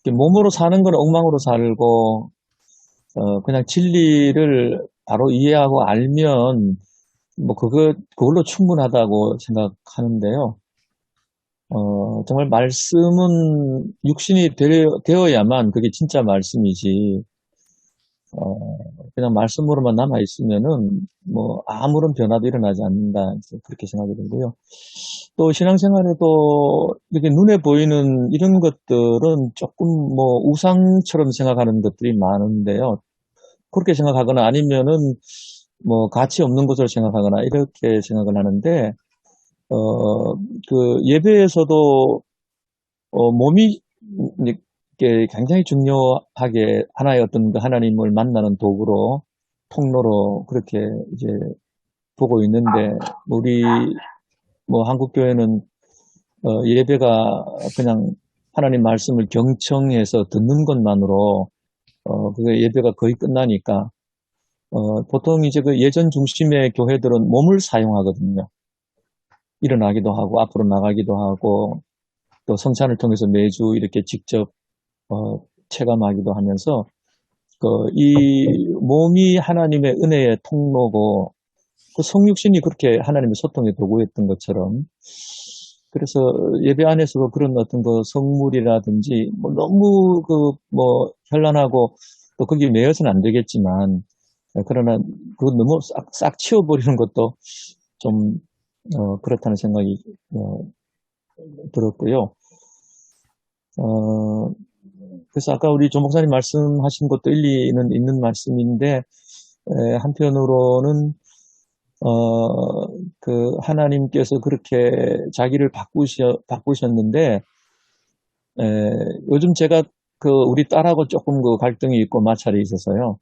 몸으로 사는 건 엉망으로 살고, 그냥 진리를 바로 이해하고 알면, 뭐, 그걸로 충분하다고 생각하는데요. 정말 말씀은 육신이 되어야만 그게 진짜 말씀이지, 그냥 말씀으로만 남아있으면은, 뭐, 아무런 변화도 일어나지 않는다. 그렇게 생각이 들고요. 또 신앙생활에도 이렇게 눈에 보이는 이런 것들은 조금 뭐 우상처럼 생각하는 것들이 많은데요. 그렇게 생각하거나 아니면은 뭐 가치 없는 것으로 생각하거나 이렇게 생각을 하는데, 그 예배에서도 몸이 이게 굉장히 중요하게 하나의 어떤 그 하나님을 만나는 도구로 통로로 그렇게 이제 보고 있는데, 우리 뭐 한국 교회는 예배가 그냥 하나님 말씀을 경청해서 듣는 것만으로 그게 예배가 거의 끝나니까 보통 이제 그 예전 중심의 교회들은 몸을 사용하거든요. 일어나기도 하고 앞으로 나가기도 하고 또 성찬을 통해서 매주 이렇게 직접 체감하기도 하면서 이 몸이 하나님의 은혜의 통로고 그 성육신이 그렇게 하나님의 소통의 도구였던 것처럼, 그래서 예배 안에서도 그런 어떤 그 성물이라든지 뭐 너무 뭐 현란하고 또 거기에 매여서는 안 되겠지만, 그러나 그거 너무 싹 치워버리는 것도 좀 그렇다는 생각이 들었고요. 그래서 아까 우리 조 목사님 말씀하신 것도 일리는 있는 말씀인데, 한편으로는 그 하나님께서 그렇게 자기를 바꾸셨는데, 요즘 제가 우리 딸하고 조금 그 갈등이 있고 마찰이 있어서요.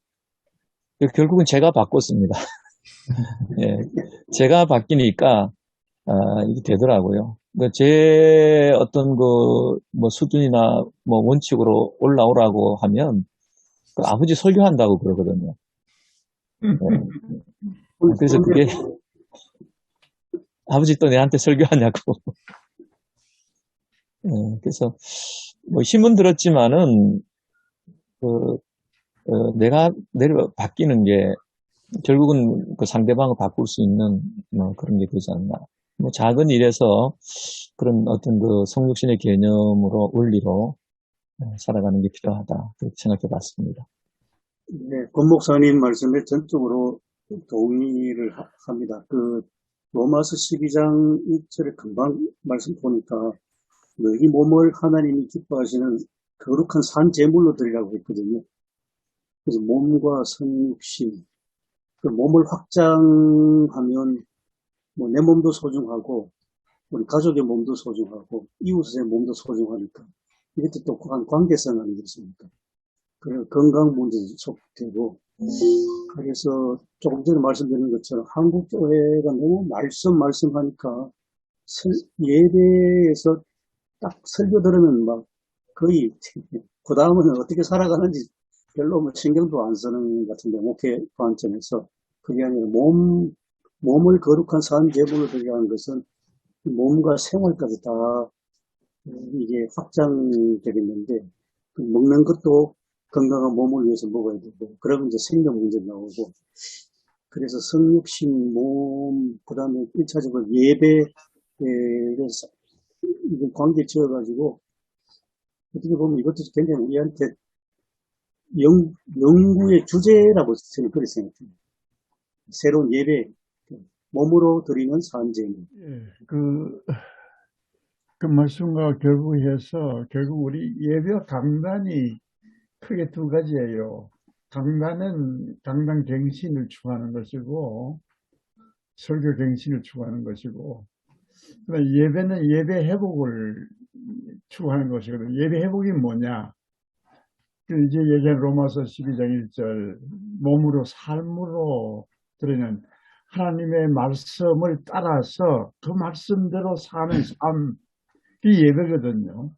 결국은 제가 바꿨습니다. 예, 제가 바뀌니까 이게 되더라고요. 제 어떤 뭐 수준이나 뭐 원칙으로 올라오라고 하면 아버지 설교한다고 그러거든요. 그래서 그게 아버지 또 내한테 설교하냐고. 그래서 뭐 힘은 들었지만은 내가 바뀌는 게 결국은 그 상대방을 바꿀 수 있는 그런 게 되지 않나. 뭐 작은 일에서 그런 어떤 그 성육신의 개념으로 원리로 살아가는 게 필요하다 그렇게 생각해 봤습니다. 네, 권 목사님 말씀에 전적으로 동의를 합니다. 그 로마서 12장 1절에 금방 말씀 보니까 너희 몸을 하나님이 기뻐하시는 거룩한 산 제물로 드리라고 했거든요. 그래서 몸과 성육신, 그 몸을 확장하면 뭐 내 몸도 소중하고 우리 가족의 몸도 소중하고 이웃의 몸도 소중하니까 이것도 똑똑한 관계성 아니겠습니까? 그리고 건강 문제도 속되고 그래서 조금 전에 말씀드린 것처럼 한국 교회가 너무 말씀하니까 예배에서 딱 설교 들으면 막 거의 그 다음은 어떻게 살아가는지 별로 뭐 신경도 안 쓰는 것 같은데 목회 관점에서 그게 아니라 몸을 거룩한 산 제물로 드리라는 것은 몸과 생활까지 다 이게 확장되겠는데 그 먹는 것도 건강한 몸을 위해서 먹어야 되고 그러면 이제 생명 문제 나오고 그래서 성육신 몸 그다음에 1차적으로 예배를 관계 지어가지고 어떻게 보면 이것도 굉장히 우리한테 연구의 주제라고 저는 그렇게 생각합니다. 새로운 예배, 몸으로 드리는 산제물. 예, 그 말씀과 결부해서 결국 우리 예배와 강단이 크게 두 가지예요. 강단은 강단 갱신을 추구하는 것이고 설교 갱신을 추구하는 것이고 예배는 예배 회복을 추구하는 것이거든요. 예배 회복이 뭐냐? 이제 예전 로마서 12장 1절 몸으로 삶으로 드리는 하나님의 말씀을 따라서 그 말씀대로 사는 삶, 그게 예배거든요.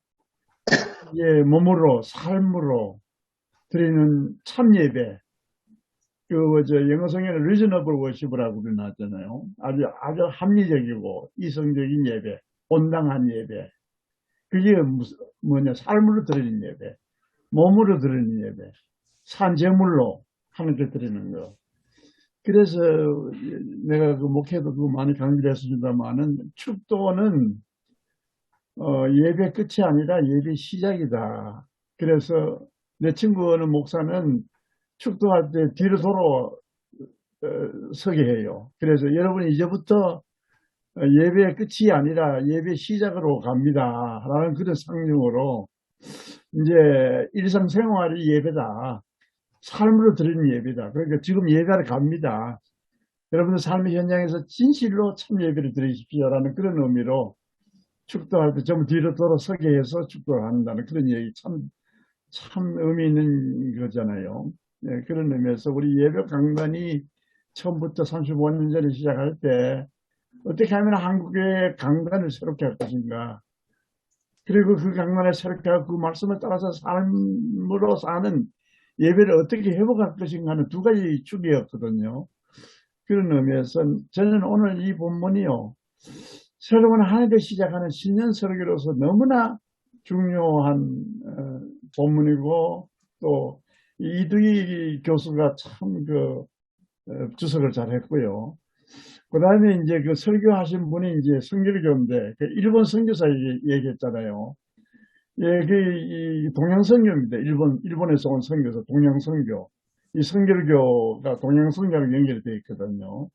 예, 몸으로 삶으로 드리는 참 예배. 영어 성경에 reasonable worship이라고 나왔잖아요. 아주 합리적이고 이성적인 예배, 온당한 예배. 그게 뭐냐? 삶으로 드리는 예배, 몸으로 드리는 예배, 산 제물로 하나님께 드리는 거. 그래서 내가 그 목회도 많이 강조를 했습니다만은 축도는 예배 끝이 아니라 예배 시작이다. 그래서 내 친구 어느 목사는 축도할 때 뒤로 돌아 서게 해요. 그래서 여러분 이제부터 예배의 끝이 아니라 예배 시작으로 갑니다. 라는 그런 상징으로 이제 일상생활이 예배다. 삶으로 드리는 예배다. 그러니까 지금 예배를 갑니다. 여러분들 삶의 현장에서 진실로 참 예배를 드리십시오라는 그런 의미로 축도할 때 좀 뒤로 돌아서게 해서 축도를 한다는 그런 얘기 참 의미 있는 거잖아요. 네, 그런 의미에서 우리 예배 강단이 처음부터 35년 전에 시작할 때 어떻게 하면 한국의 강단을 새롭게 할 것인가. 그리고 그 강단을 새롭게 하고 그 말씀을 따라서 삶으로 사는 예배를 어떻게 회복할 것인가 하는 두 가지 축이었거든요. 그런 의미에서 저는 오늘 이 본문이요. 새로운 한 해를 시작하는 신년 설교로서 너무나 중요한 본문이고 또 이두희 교수가 참 주석을 잘 했고요. 그 다음에 이제 그 설교하신 분이 이제 성결교인데 일본 선교사 얘기했잖아요. 예, 이 동양선교입니다. 일본에서 온 선교사 동양선교. 이 선결교가 동양선교랑 연결이 되어 있거든요.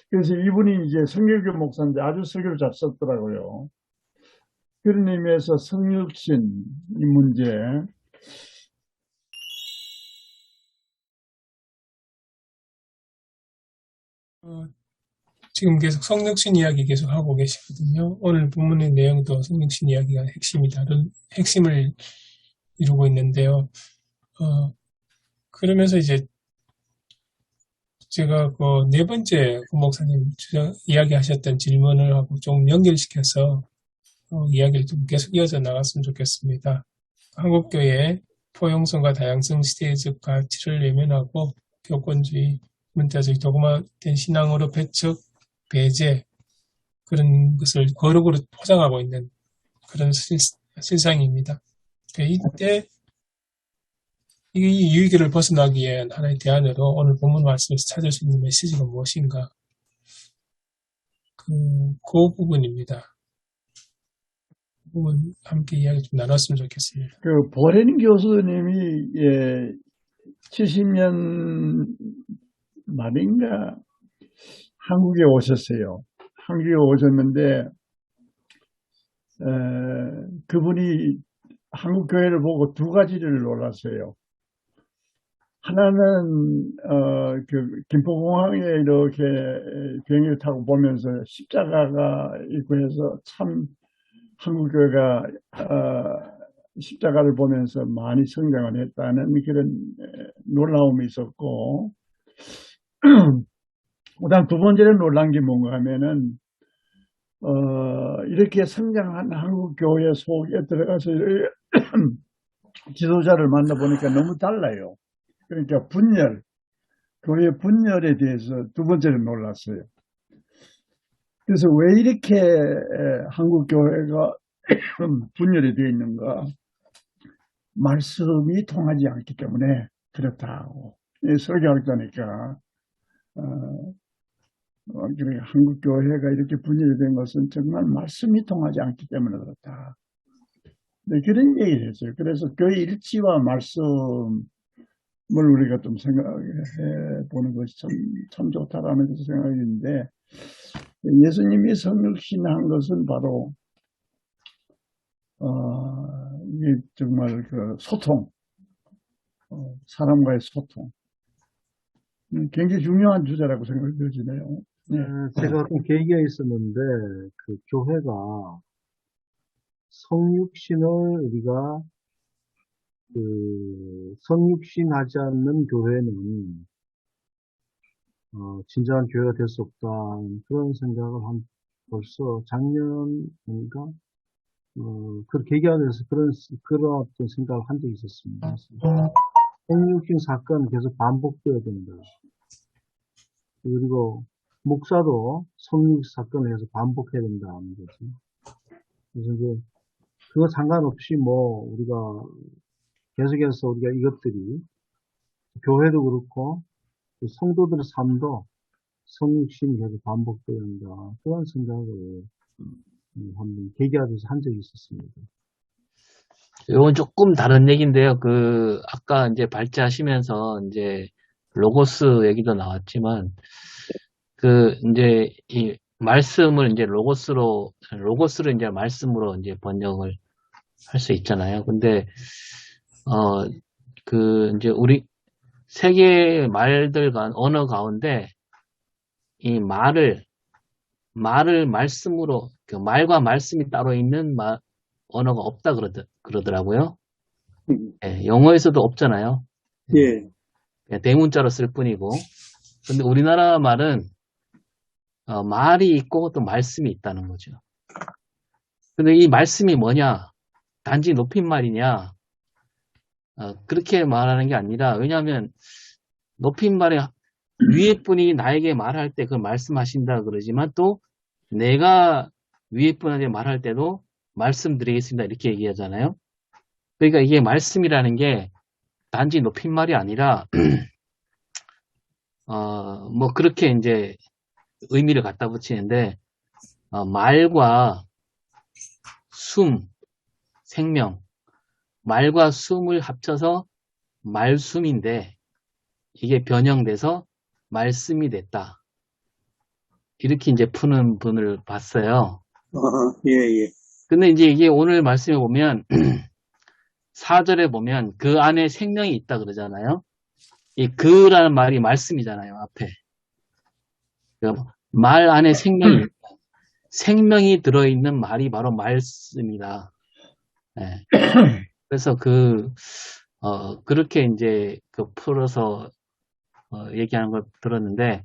그래서 이분이 이제 성결교 목사인데 아주 설교를 잘 썼더라고요. 그런 의미에서 성육신 이 문제. 지금 계속 성육신 이야기 계속 하고 계시거든요. 오늘 본문의 내용도 성육신 이야기가 핵심을 이루고 있는데요. 그러면서 이제 제가 그 네 번째 목사님 이야기하셨던 질문을 하고 좀 연결시켜서 이야기를 좀 계속 이어져 나갔으면 좋겠습니다. 한국교회 포용성과 다양성 시대적 가치를 외면하고 교권주의, 문자주의, 도구화된 신앙으로 배척, 배제 그런 것을 거룩으로 포장하고 있는 그런 실상입니다. 이때 이 위기를 벗어나기 위한 하나의 대안으로 오늘 본문 말씀에서 찾을 수 있는 메시지가 무엇인가? 그 부분입니다. 그 부분 함께 이야기 좀 나눴으면 좋겠습니다. 보렌 교수님이 70년 말인가 한국에 오셨어요. 한국에 오셨는데 그분이 한국 교회를 보고 두 가지를 놀랐어요. 하나는 그 김포공항에 이렇게 비행기를 타고 보면서 십자가가 있고 해서 참 한국 교회가 십자가를 보면서 많이 성장을 했다는 그런 놀라움이 있었고, 그다음 두 번째로 놀란 게 뭔가 하면은 이렇게 성장한 한국 교회 속에 들어가서 지도자를 만나보니까 너무 달라요. 그러니까 분열, 교회 분열에 대해서 두 번째로 놀랐어요. 그래서 왜 이렇게 한국 교회가 분열이 되어 있는가? 말씀이 통하지 않기 때문에 그렇다고. 설교학자니까 한국 교회가 이렇게 분열이 된 것은 정말 말씀이 통하지 않기 때문에 그렇다. 네, 그런 얘기를 했어요. 그래서 교회 일치와 말씀을 우리가 좀 생각해 보는 것이 참 좋다라는 것을 생각했는데, 예수님이 성육신한 것은 바로 이게 정말 그 소통, 사람과의 소통, 굉장히 중요한 주제라고 생각이 들지네요. 네. 제가 어떤 계기가 있었는데, 그 교회가 성육신을 우리가 그 성육신하지 않는 교회는 진정한 교회가 될 수 없다 그런 생각을 한 벌써 작년인가 그 계기가 돼서 그런 어떤 생각을 한 적이 있었습니다. 성육신 사건 계속 반복되어야 된다. 그리고 목사도 성육신 사건을 계속 반복해야 된다는 거죠. 그래서 이제 그거 상관없이 뭐 우리가 계속해서 우리가 이것들이 교회도 그렇고 성도들의 삶도 성육신이 계속 반복되어야 한다. 그런 생각을 한번 계기가 돼서 한 적이 있었습니다. 이건 조금 다른 얘기인데요. 아까 이제 발제하시면서 이제 로고스 얘기도 나왔지만, 이제 이 말씀을 이제 로고스를 이제 말씀으로 이제 번역을 할 수 있잖아요. 근데, 이제 우리 세계의 언어 가운데 이 말을 말씀으로, 말과 말씀이 따로 있는 언어가 없다 그러더라고요. 예, 영어에서도 없잖아요. 예. 그냥 대문자로 쓸 뿐이고. 근데 우리나라 말은 말이 있고 또 말씀이 있다는 거죠. 근데 이 말씀이 뭐냐? 단지 높임말이냐? 그렇게 말하는 게 아니라, 왜냐하면 높임말에 위에 분이 나에게 말할 때 그 말씀하신다 그러지만, 또 내가 위에 분한테 말할 때도 말씀드리겠습니다 이렇게 얘기하잖아요. 그러니까 이게 말씀이라는 게 단지 높임말이 아니라 뭐 그렇게 이제 의미를 갖다 붙이는데, 말과 숨, 생명, 말과 숨을 합쳐서 말숨인데 이게 변형돼서 말씀이 됐다. 이렇게 이제 푸는 분을 봤어요. 예, 예. 근데 이제 이게 오늘 말씀에 보면 4절에 보면 그 안에 생명이 있다 그러잖아요. 이 그라는 말이 말씀이잖아요, 앞에. 말 안에 생명이 들어있는 말이 바로 말씀이다. 네. 그래서 그렇게 이제 풀어서 얘기하는 걸 들었는데,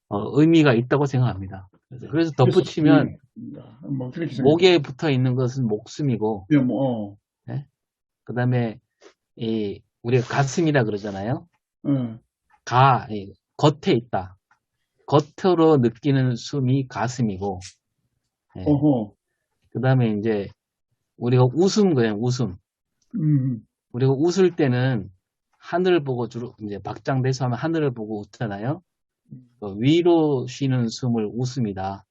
의미가 있다고 생각합니다. 그래서 덧붙이면, 뭐 그렇게 목에 붙어 있는 것은 목숨이고, 뭐, 네? 그 다음에, 우리가 가슴이라 그러잖아요. 겉에 있다. 겉으로 느끼는 숨이 가슴이고, 네. 그 다음에 이제, 우리가 그냥 웃음. 우리가 웃을 때는 하늘을 보고 이제 박장대소 하면 하늘을 보고 웃잖아요. 위로 쉬는 숨을 웃음이다.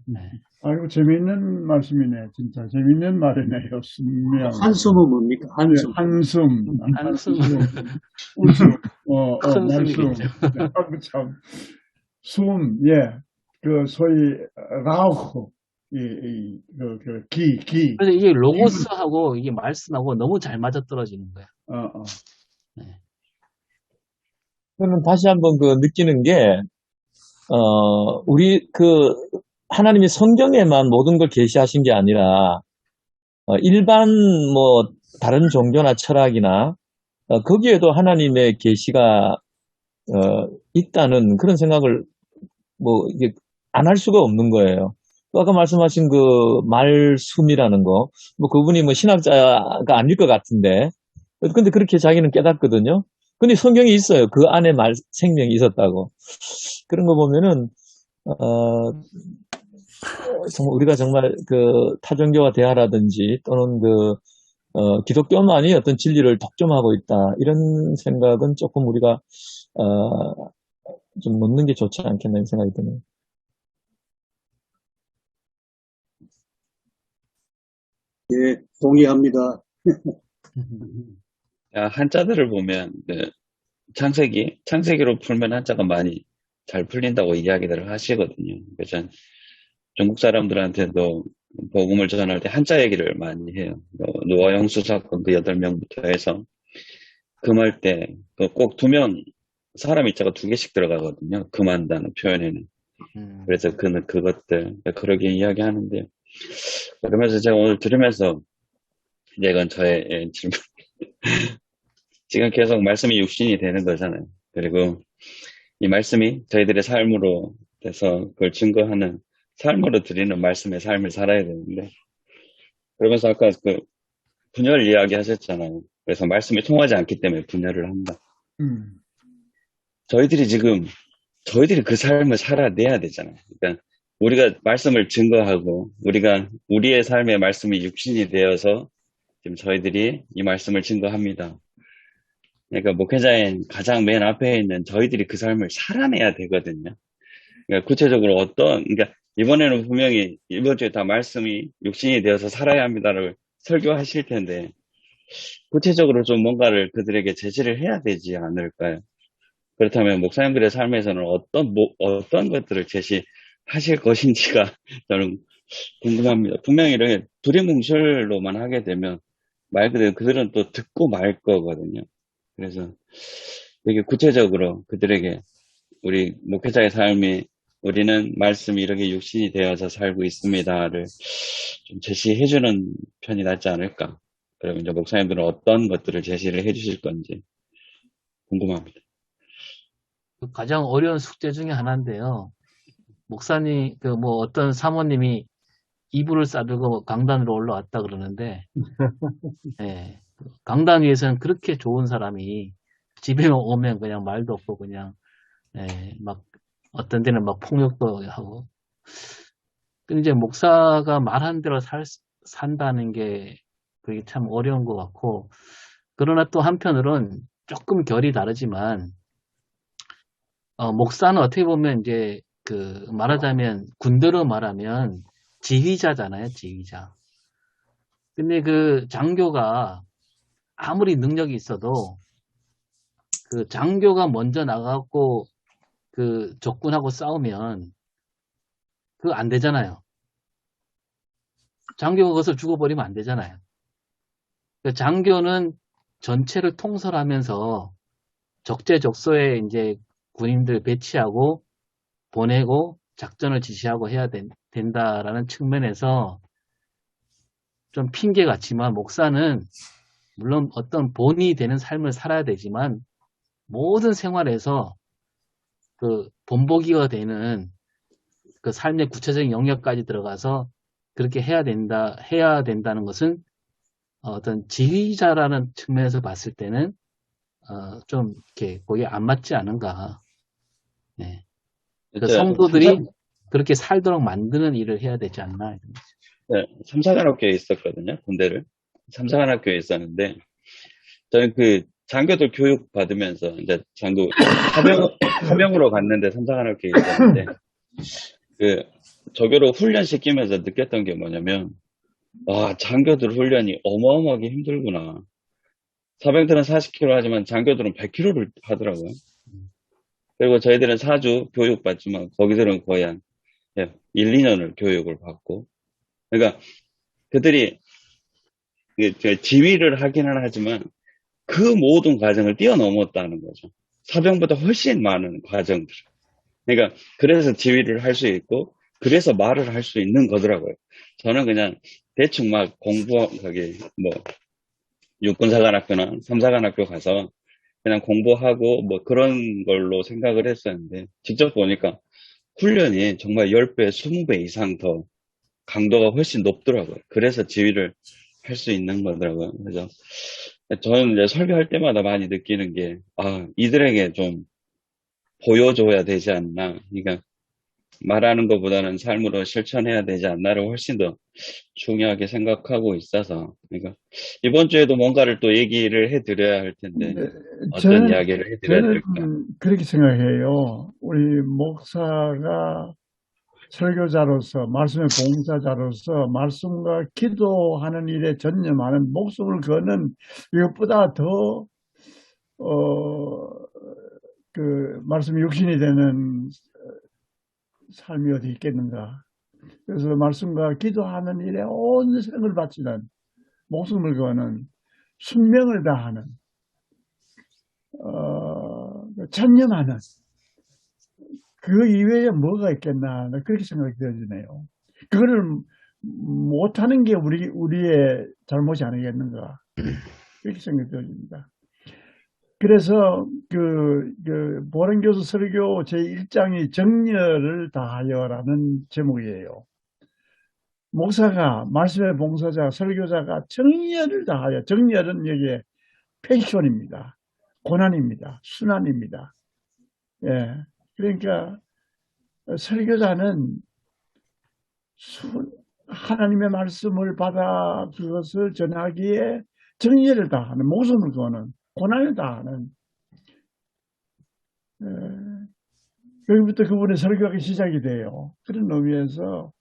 네. 아이고, 재미있는 말씀이네. 진짜 재미있는 말이네요. 순명. 한숨은 뭡니까? 한숨. 한숨. 한숨. 웃음. 큰 말씀. 숨이겠죠. 아이고, 참. 숨, 예. 그, 소위, 라우흐. 기. 그래서 이게 로고스하고 이게 말씀하고 너무 잘 맞아떨어지는 거야. 네. 저는 다시 한번 그 느끼는 게, 우리 하나님이 성경에만 모든 걸 계시하신 게 아니라, 일반 뭐, 다른 종교나 철학이나, 거기에도 하나님의 계시가, 있다는 그런 생각을 뭐, 이게 안 할 수가 없는 거예요. 또 아까 말씀하신 그 말숨이라는 거, 뭐 그분이 뭐 신학자가 아닐 것 같은데, 근데 그렇게 자기는 깨닫거든요. 근데 성경이 있어요. 그 안에 생명이 있었다고. 그런 거 보면은, 정말 우리가 정말 그 타종교와 대화라든지 또는 기독교만이 어떤 진리를 독점하고 있다. 이런 생각은 조금 우리가, 좀 놓는 게 좋지 않겠나 는 생각이 드네요. 예, 동의합니다. 한자들을 보면 창세기로 풀면 한자가 많이 잘 풀린다고 이야기들을 하시거든요. 그래서 중국 사람들한테도 복음을 전할 때 한자 얘기를 많이 해요. 노아 형수 사건 그 8명부터 해서 금할 때 꼭 2명 사람 이자가 2개씩 들어가거든요. 금한다는 표현에는. 그래서 그것들 그러게 이야기하는데, 그러면서 제가 오늘 들으면서 이제 이건 저의 질문. 지금 계속 말씀이 육신이 되는 거잖아요. 그리고 이 말씀이 저희들의 삶으로 돼서 그걸 증거하는 삶으로 드리는 말씀의 삶을 살아야 되는데, 그러면서 아까 그 분열 이야기 하셨잖아요. 그래서 말씀이 통하지 않기 때문에 분열을 한다. 저희들이 그 삶을 살아내야 되잖아요. 그러니까 우리가 말씀을 증거하고 우리의 삶의 말씀이 육신이 되어서 지금 저희들이 이 말씀을 증거합니다. 그러니까 목회자의 가장 맨 앞에 있는 저희들이 그 삶을 살아내야 되거든요. 그러니까 구체적으로 그러니까 이번에는 분명히 이번 주에 다 말씀이 육신이 되어서 살아야 합니다를 설교하실 텐데, 구체적으로 좀 뭔가를 그들에게 제시를 해야 되지 않을까요? 그렇다면 목사님들의 삶에서는 어떤 것들을 제시하실 것인지가 저는 궁금합니다. 분명히 이렇게 두리뭉실로만 하게 되면 말 그대로 그들은 또 듣고 말 거거든요. 그래서 되게 구체적으로 그들에게 우리 목회자의 삶이 우리는 말씀이 이렇게 육신이 되어서 살고 있습니다를 좀 제시해주는 편이 낫지 않을까. 그러면 이제 목사님들은 어떤 것들을 제시를 해주실 건지 궁금합니다. 가장 어려운 숙제 중에 하나인데요. 목사님, 어떤 사모님이 이불을 싸들고 강단으로 올라왔다 그러는데, 예, 강단 위에서는 그렇게 좋은 사람이 집에 오면 그냥 말도 없고 그냥, 막, 어떤 데는 막 폭력도 하고. 근데 이제 목사가 말한 대로 산다는 게 그게 참 어려운 것 같고, 그러나 또 한편으론 조금 결이 다르지만, 목사는 어떻게 보면 이제 말하자면 군대로 말하면 지휘자잖아요, 지휘자. 근데 그 장교가 아무리 능력이 있어도 그 장교가 먼저 나가고 그 적군하고 싸우면 그거 안 되잖아요. 장교가 그것을 죽어버리면 안 되잖아요. 그 장교는 전체를 통솔하면서 적재적소에 이제 군인들 배치하고 보내고 작전을 지시하고 해야 된다라는 측면에서 좀 핑계 같지만, 목사는 물론 어떤 본이 되는 삶을 살아야 되지만 모든 생활에서 그 본보기가 되는 그 삶의 구체적인 영역까지 들어가서 그렇게 해야 된다는 것은 어떤 지휘자라는 측면에서 봤을 때는 좀 이렇게 거기에 안 맞지 않은가. 네. 그러니까 성도들이 그렇게 살도록 만드는 일을 해야 되지 않나. 네, 삼사관학교에 있었거든요. 군대를. 삼사관학교에 있었는데, 저는 그 장교들 교육 받으면서 이제 하병으로 갔는데 삼사관학교에 있었는데, 저교로 훈련시키면서 느꼈던 게 뭐냐면, 와, 장교들 훈련이 어마어마하게 힘들구나. 사병들은 40km 하지만 장교들은 100km를 하더라고요. 그리고 저희들은 4주 교육받지만 거기들은 거의 한 1, 2년을 교육을 받고. 그러니까 그들이 지휘를 하기는 하지만 그 모든 과정을 뛰어넘었다는 거죠. 사병보다 훨씬 많은 과정들. 그러니까 그래서 지휘를 할 수 있고 그래서 말을 할 수 있는 거더라고요. 저는 그냥 대충 막 거기 뭐 육군사관학교나 삼사관학교 가서 그냥 공부하고 뭐 그런 걸로 생각을 했었는데 직접 보니까 훈련이 정말 10배, 20배 이상 더 강도가 훨씬 높더라고요. 그래서 지휘를 할 수 있는 거더라고요. 그래서 저는 이제 설교할 때마다 많이 느끼는 게, 이들에게 좀 보여줘야 되지 않나. 그러니까 말하는 것보다는 삶으로 실천해야 되지 않나를 훨씬 더 중요하게 생각하고 있어서, 그러니까 이번 주에도 뭔가를 또 얘기를 해드려야 할 텐데, 네, 어떤 이야기를 해드려야 될까? 그렇게 생각해요. 우리 목사가 설교자로서, 말씀의 봉사자로서, 말씀과 기도하는 일에 전념하는, 목숨을 거는 이것보다 더, 말씀이 육신이 되는 삶이 어디 있겠는가. 그래서 말씀과 기도하는 일에 온 생을 바치는, 목숨을 거는, 순명을 다하는, 전념하는, 그 이외에 뭐가 있겠나, 그렇게 생각이 되어지네요. 그거를 못하는 게 우리의 잘못이 아니겠는가, 그렇게 생각이 되어집니다. 그래서 보른교수 설교 제1장이 정열을 다하여라는 제목이에요. 목사가, 말씀의 봉사자, 설교자가 정열을 다하여, 정열은 여기에 패션입니다. 고난입니다. 순환입니다. 예. 그러니까 설교자는 하나님의 말씀을 받아 그것을 전하기에 정열을 다하는, 목숨을 거는, 고난을 다하는, 여기부터 그분의 설교가 시작이 돼요. 그런 의미에서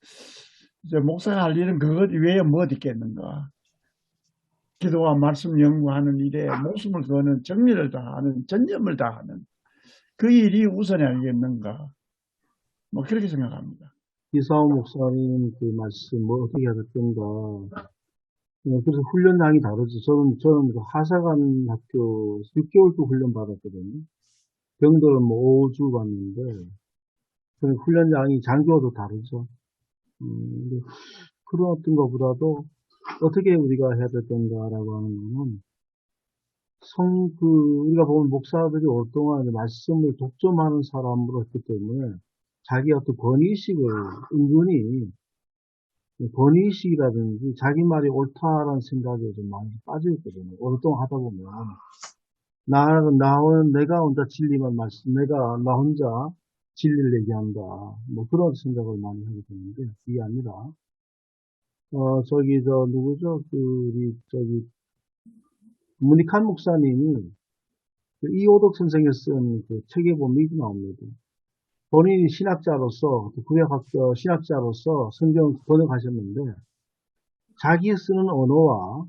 이제 목사가 할 일은 그것 이외에 무엇 있겠는가. 기도와 말씀 연구하는 일에 목숨을 거는, 정열을 다하는, 전념을 다하는 그 일이 우선이 아니겠는가. 뭐 그렇게 생각합니다. 이사오 목사님 그 말씀 뭐 어떻게 하셨던가. 그래서 훈련량이 다르죠. 저는 그 하사관 학교 6개월 또 훈련 받았거든요. 병들은 뭐 5주 받는데, 그 훈련량이 장교도 다르죠. 근데 그런 어떤 것보다도 어떻게 우리가 해야 될 건가라고 하는 거는, 우리가 보면 목사들이 오랫동안 말씀을 독점하는 사람으로 했기 때문에 자기 어떤 권위의식을 은근히, 권위의식이라든지 자기 말이 옳다라는 생각에 좀 많이 빠져있거든요. 오랫동안 하다 보면. 내가 혼자 진리만 나 혼자 진리를 얘기한다. 뭐 그런 생각을 많이 하게 되는데, 이게 아니라, 누구죠? 문익환 목사님이 이호덕 선생이 쓴 그 책에 보면 이게 나옵니다. 본인이 신학자로서, 신학자로서 성경 번역하셨는데, 자기 쓰는 언어와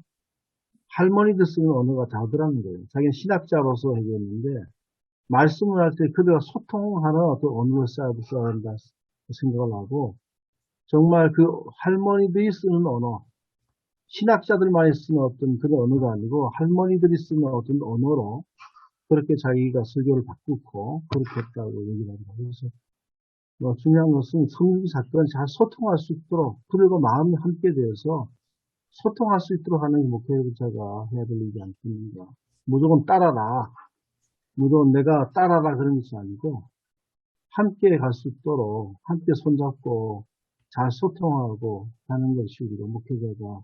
할머니들 쓰는 언어가 다르더라는 거예요. 자기는 신학자로서 해줬는데, 말씀을 할 때 그들과 소통하는 어떤 언어를 써야 한다 생각을 하고, 정말 그 할머니들이 쓰는 언어, 신학자들만이 쓰는 어떤 그런 언어가 아니고 할머니들이 쓰는 어떤 언어로 그렇게 자기가 설교를 바꾸고 그렇게 했다고 얘기를 합니다. 그래서 중요한 것은 성경 사건은 잘 소통할 수 있도록, 그들과 마음이 함께 되어서 소통할 수 있도록 하는 목회자가 해야 될 일이 아니겠는가. 무조건 따라라. 무조건 내가 따라라 그런 것이 아니고 함께 갈 수 있도록 함께 손잡고 잘 소통하고 하는 것이 우리가 목회자가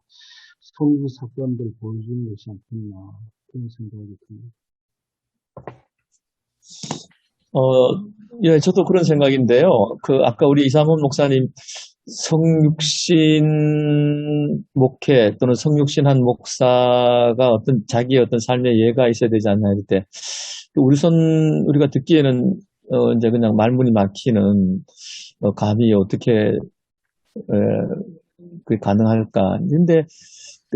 성경 사건들 보여주는 것이 않겠나 그런 생각이 듭니다. 예, 저도 그런 생각인데요. 아까 우리 이상원 목사님 성육신 목회 또는 성육신한 목사가 자기의 어떤 삶의 예가 있어야 되지 않나 할 때, 우리가 듣기에는, 이제 그냥 말문이 막히는, 감히 어떻게 그게 가능할까? 근데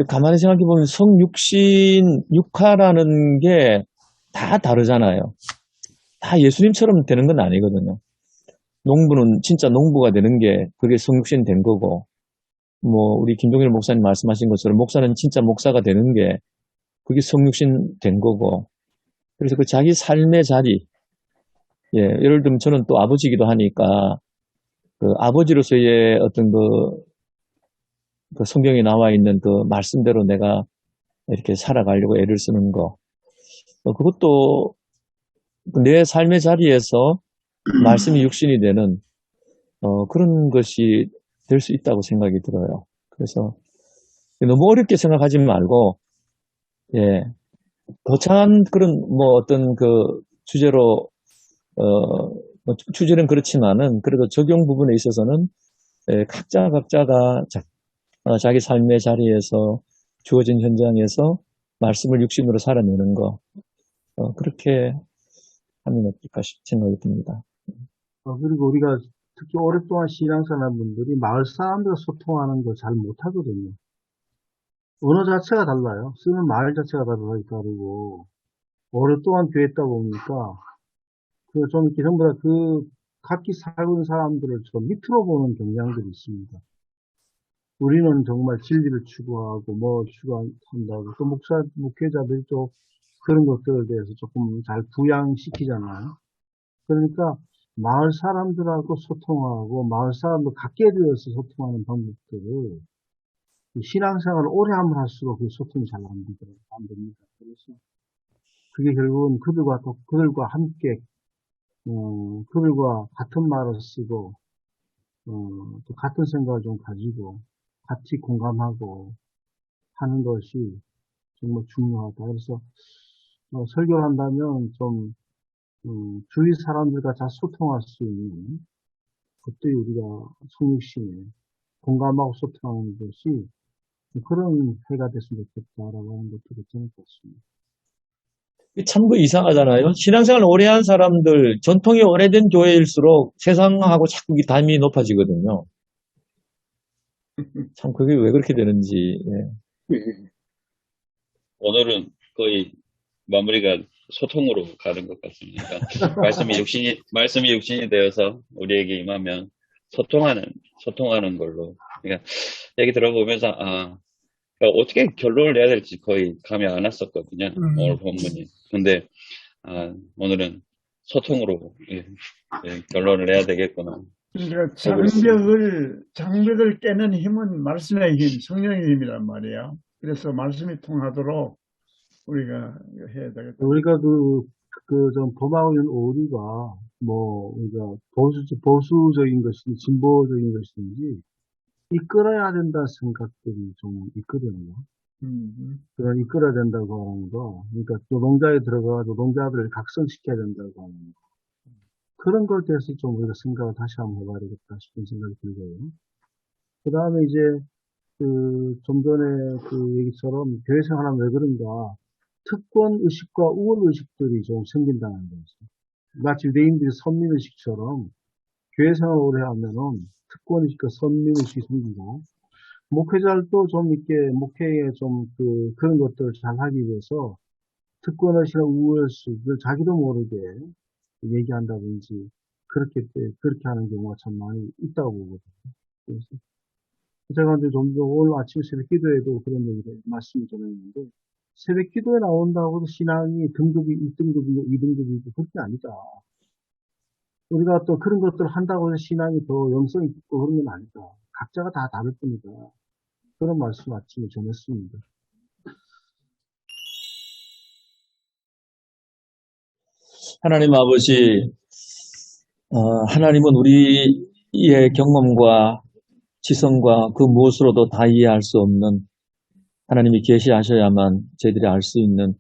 가만히 생각해 보면 성육신, 육화라는 게 다 다르잖아요. 다 예수님처럼 되는 건 아니거든요. 농부는 진짜 농부가 되는 게 그게 성육신 된 거고, 뭐 우리 김종일 목사님 말씀하신 것처럼 목사는 진짜 목사가 되는 게 그게 성육신 된 거고, 그래서 그 자기 삶의 자리, 예, 예를 들면 저는 또 아버지이기도 하니까 그 아버지로서의 어떤 그 성경에 나와 있는 그 말씀대로 내가 이렇게 살아가려고 애를 쓰는 거, 그것도 내 삶의 자리에서 말씀이 육신이 되는 그런 것이 될 수 있다고 생각이 들어요. 그래서 너무 어렵게 생각하지 말고, 예, 거창한 그런 뭐 어떤 그 주제로 뭐 주제는 그렇지만은 그래도 적용 부분에 있어서는 각자가 자기 삶의 자리에서 주어진 현장에서 말씀을 육신으로 살아내는 거, 그렇게 하면 어떨까 생각이 듭니다. 그리고 우리가 특히 오랫동안 신앙생활 분들이 마을 사람들과 소통하는 걸 잘 못하거든요. 언어 자체가 달라요. 쓰는 말 자체가 다르고, 오랫동안 교회 있다 보니까, 좀 이렇게 전부 다 각기 살고 있는 사람들을 좀 밑으로 보는 경향들이 있습니다. 우리는 정말 진리를 추구하고, 추구한다고, 또 목회자들이 또 그런 것들에 대해서 조금 잘 부양시키잖아요. 그러니까, 마을 사람들하고 소통하고, 마을 사람들 갖게 되어서 소통하는 방법들을, 신앙생활을 오래 하면 할수록 그 소통이 잘 안 됩니다. 그래서, 그게 결국은 그들과 함께, 그들과 같은 말을 쓰고, 또 같은 생각을 좀 가지고, 같이 공감하고 하는 것이 정말 중요하다. 그래서, 설교를 한다면 좀, 주위 사람들과 잘 소통할 수 있는, 그때 우리가 성육신에 공감하고 소통하는 것이 그런 해가 됐으면 좋겠다라고 하는 것도 괜찮을 것 같습니다. 참 이상하잖아요. 신앙생활 오래 한 사람들, 전통이 오래된 교회일수록 세상하고 자꾸 담이 높아지거든요. 참 그게 왜 그렇게 되는지. 예. 오늘은 거의 마무리가 소통으로 가는 것 같습니다. 말씀이 육신이 되어서 우리에게 임하면 소통하는 걸로. 그러니까 얘기 들어보면서, 그러니까 어떻게 결론을 내야 될지 거의 감이 안 왔었거든요. 오늘 본문이. 근데, 오늘은 소통으로, 결론을 내야 되겠구나. 그러니까 해버렸습니다. 장벽을 깨는 힘은 말씀의 힘, 성령의 힘이란 말이에요. 그래서 말씀이 통하도록 우리가 해야 되겠다. 우리가 좀 범하고 있는 오류가, 우리가 보수적인 것인지, 진보적인 것인지, 이끌어야 된다는 생각들이 좀 있거든요. 그런 이끌어야 된다고 하는 거, 그러니까 노동자에 들어가서 노동자들을 각성시켜야 된다고 하는 거. 그런 것에 대해서 좀 우리가 생각을 다시 한번 해봐야 되겠다 싶은 생각이 들고요. 그 다음에 이제, 좀 전에 얘기처럼 교회 생활하면 왜 그런가, 특권 의식과 우월 의식들이 좀 생긴다는 거죠. 마치 유대인들이 선민 의식처럼 교회 생활 오래 하면은 특권 의식과 선민 의식이 생긴다. 목회자들도 좀 이렇게 목회에 좀 그런 것들을 잘 하기 위해서 특권 의식이나 우월 의식을 자기도 모르게 얘기한다든지 그렇게 하는 경우가 참 많이 있다고 보거든요. 그래서 제가 이제 좀 더 오늘 아침 새벽 기도에도 그런 얘기를 말씀을 전했는데, 새벽 기도에 나온다고 해도 신앙이 등급이 1등급이고 2등급이고 그렇게 아니다. 우리가 또 그런 것들을 한다고 해서 신앙이 더 영성이 있고 그런 건 아니다. 각자가 다 다를 뿐이다. 그런 말씀 아침에 전했습니다. 하나님 아버지, 하나님은 우리의 경험과 지성과 그 무엇으로도 다 이해할 수 없는 하나님이 계시하셔야만 저희들이 알 수 있는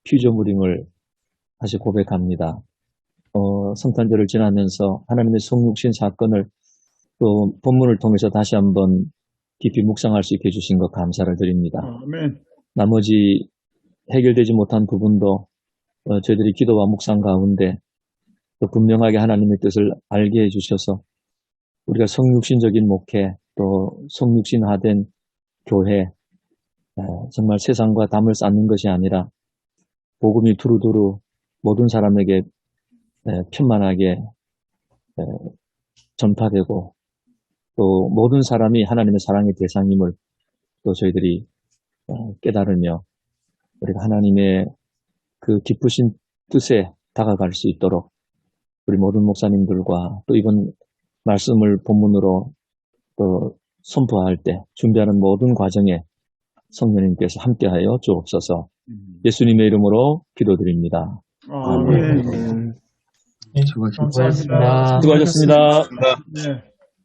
피조물임을 다시 고백합니다. 성탄절을 지나면서 하나님의 성육신 사건을 또 본문을 통해서 다시 한번 깊이 묵상할 수 있게 해주신 것 감사를 드립니다. 아멘. 나머지 해결되지 못한 부분도 저희들이 기도와 묵상 가운데 또 분명하게 하나님의 뜻을 알게 해주셔서 우리가 성육신적인 목회, 또 성육신화된 교회, 정말 세상과 담을 쌓는 것이 아니라 복음이 두루두루 모든 사람에게 편만하게 전파되고 또 모든 사람이 하나님의 사랑의 대상임을 또 저희들이 깨달으며 우리가 하나님의 그 기쁘신 뜻에 다가갈 수 있도록 우리 모든 목사님들과 또 이번 말씀을 본문으로 또 선포할 때 준비하는 모든 과정에 성령님께서 함께하여 주옵소서. 예수님의 이름으로 기도드립니다. 아멘. 네, 수고하셨습니다. 수고하셨습니다. 수고하셨습니다. 네.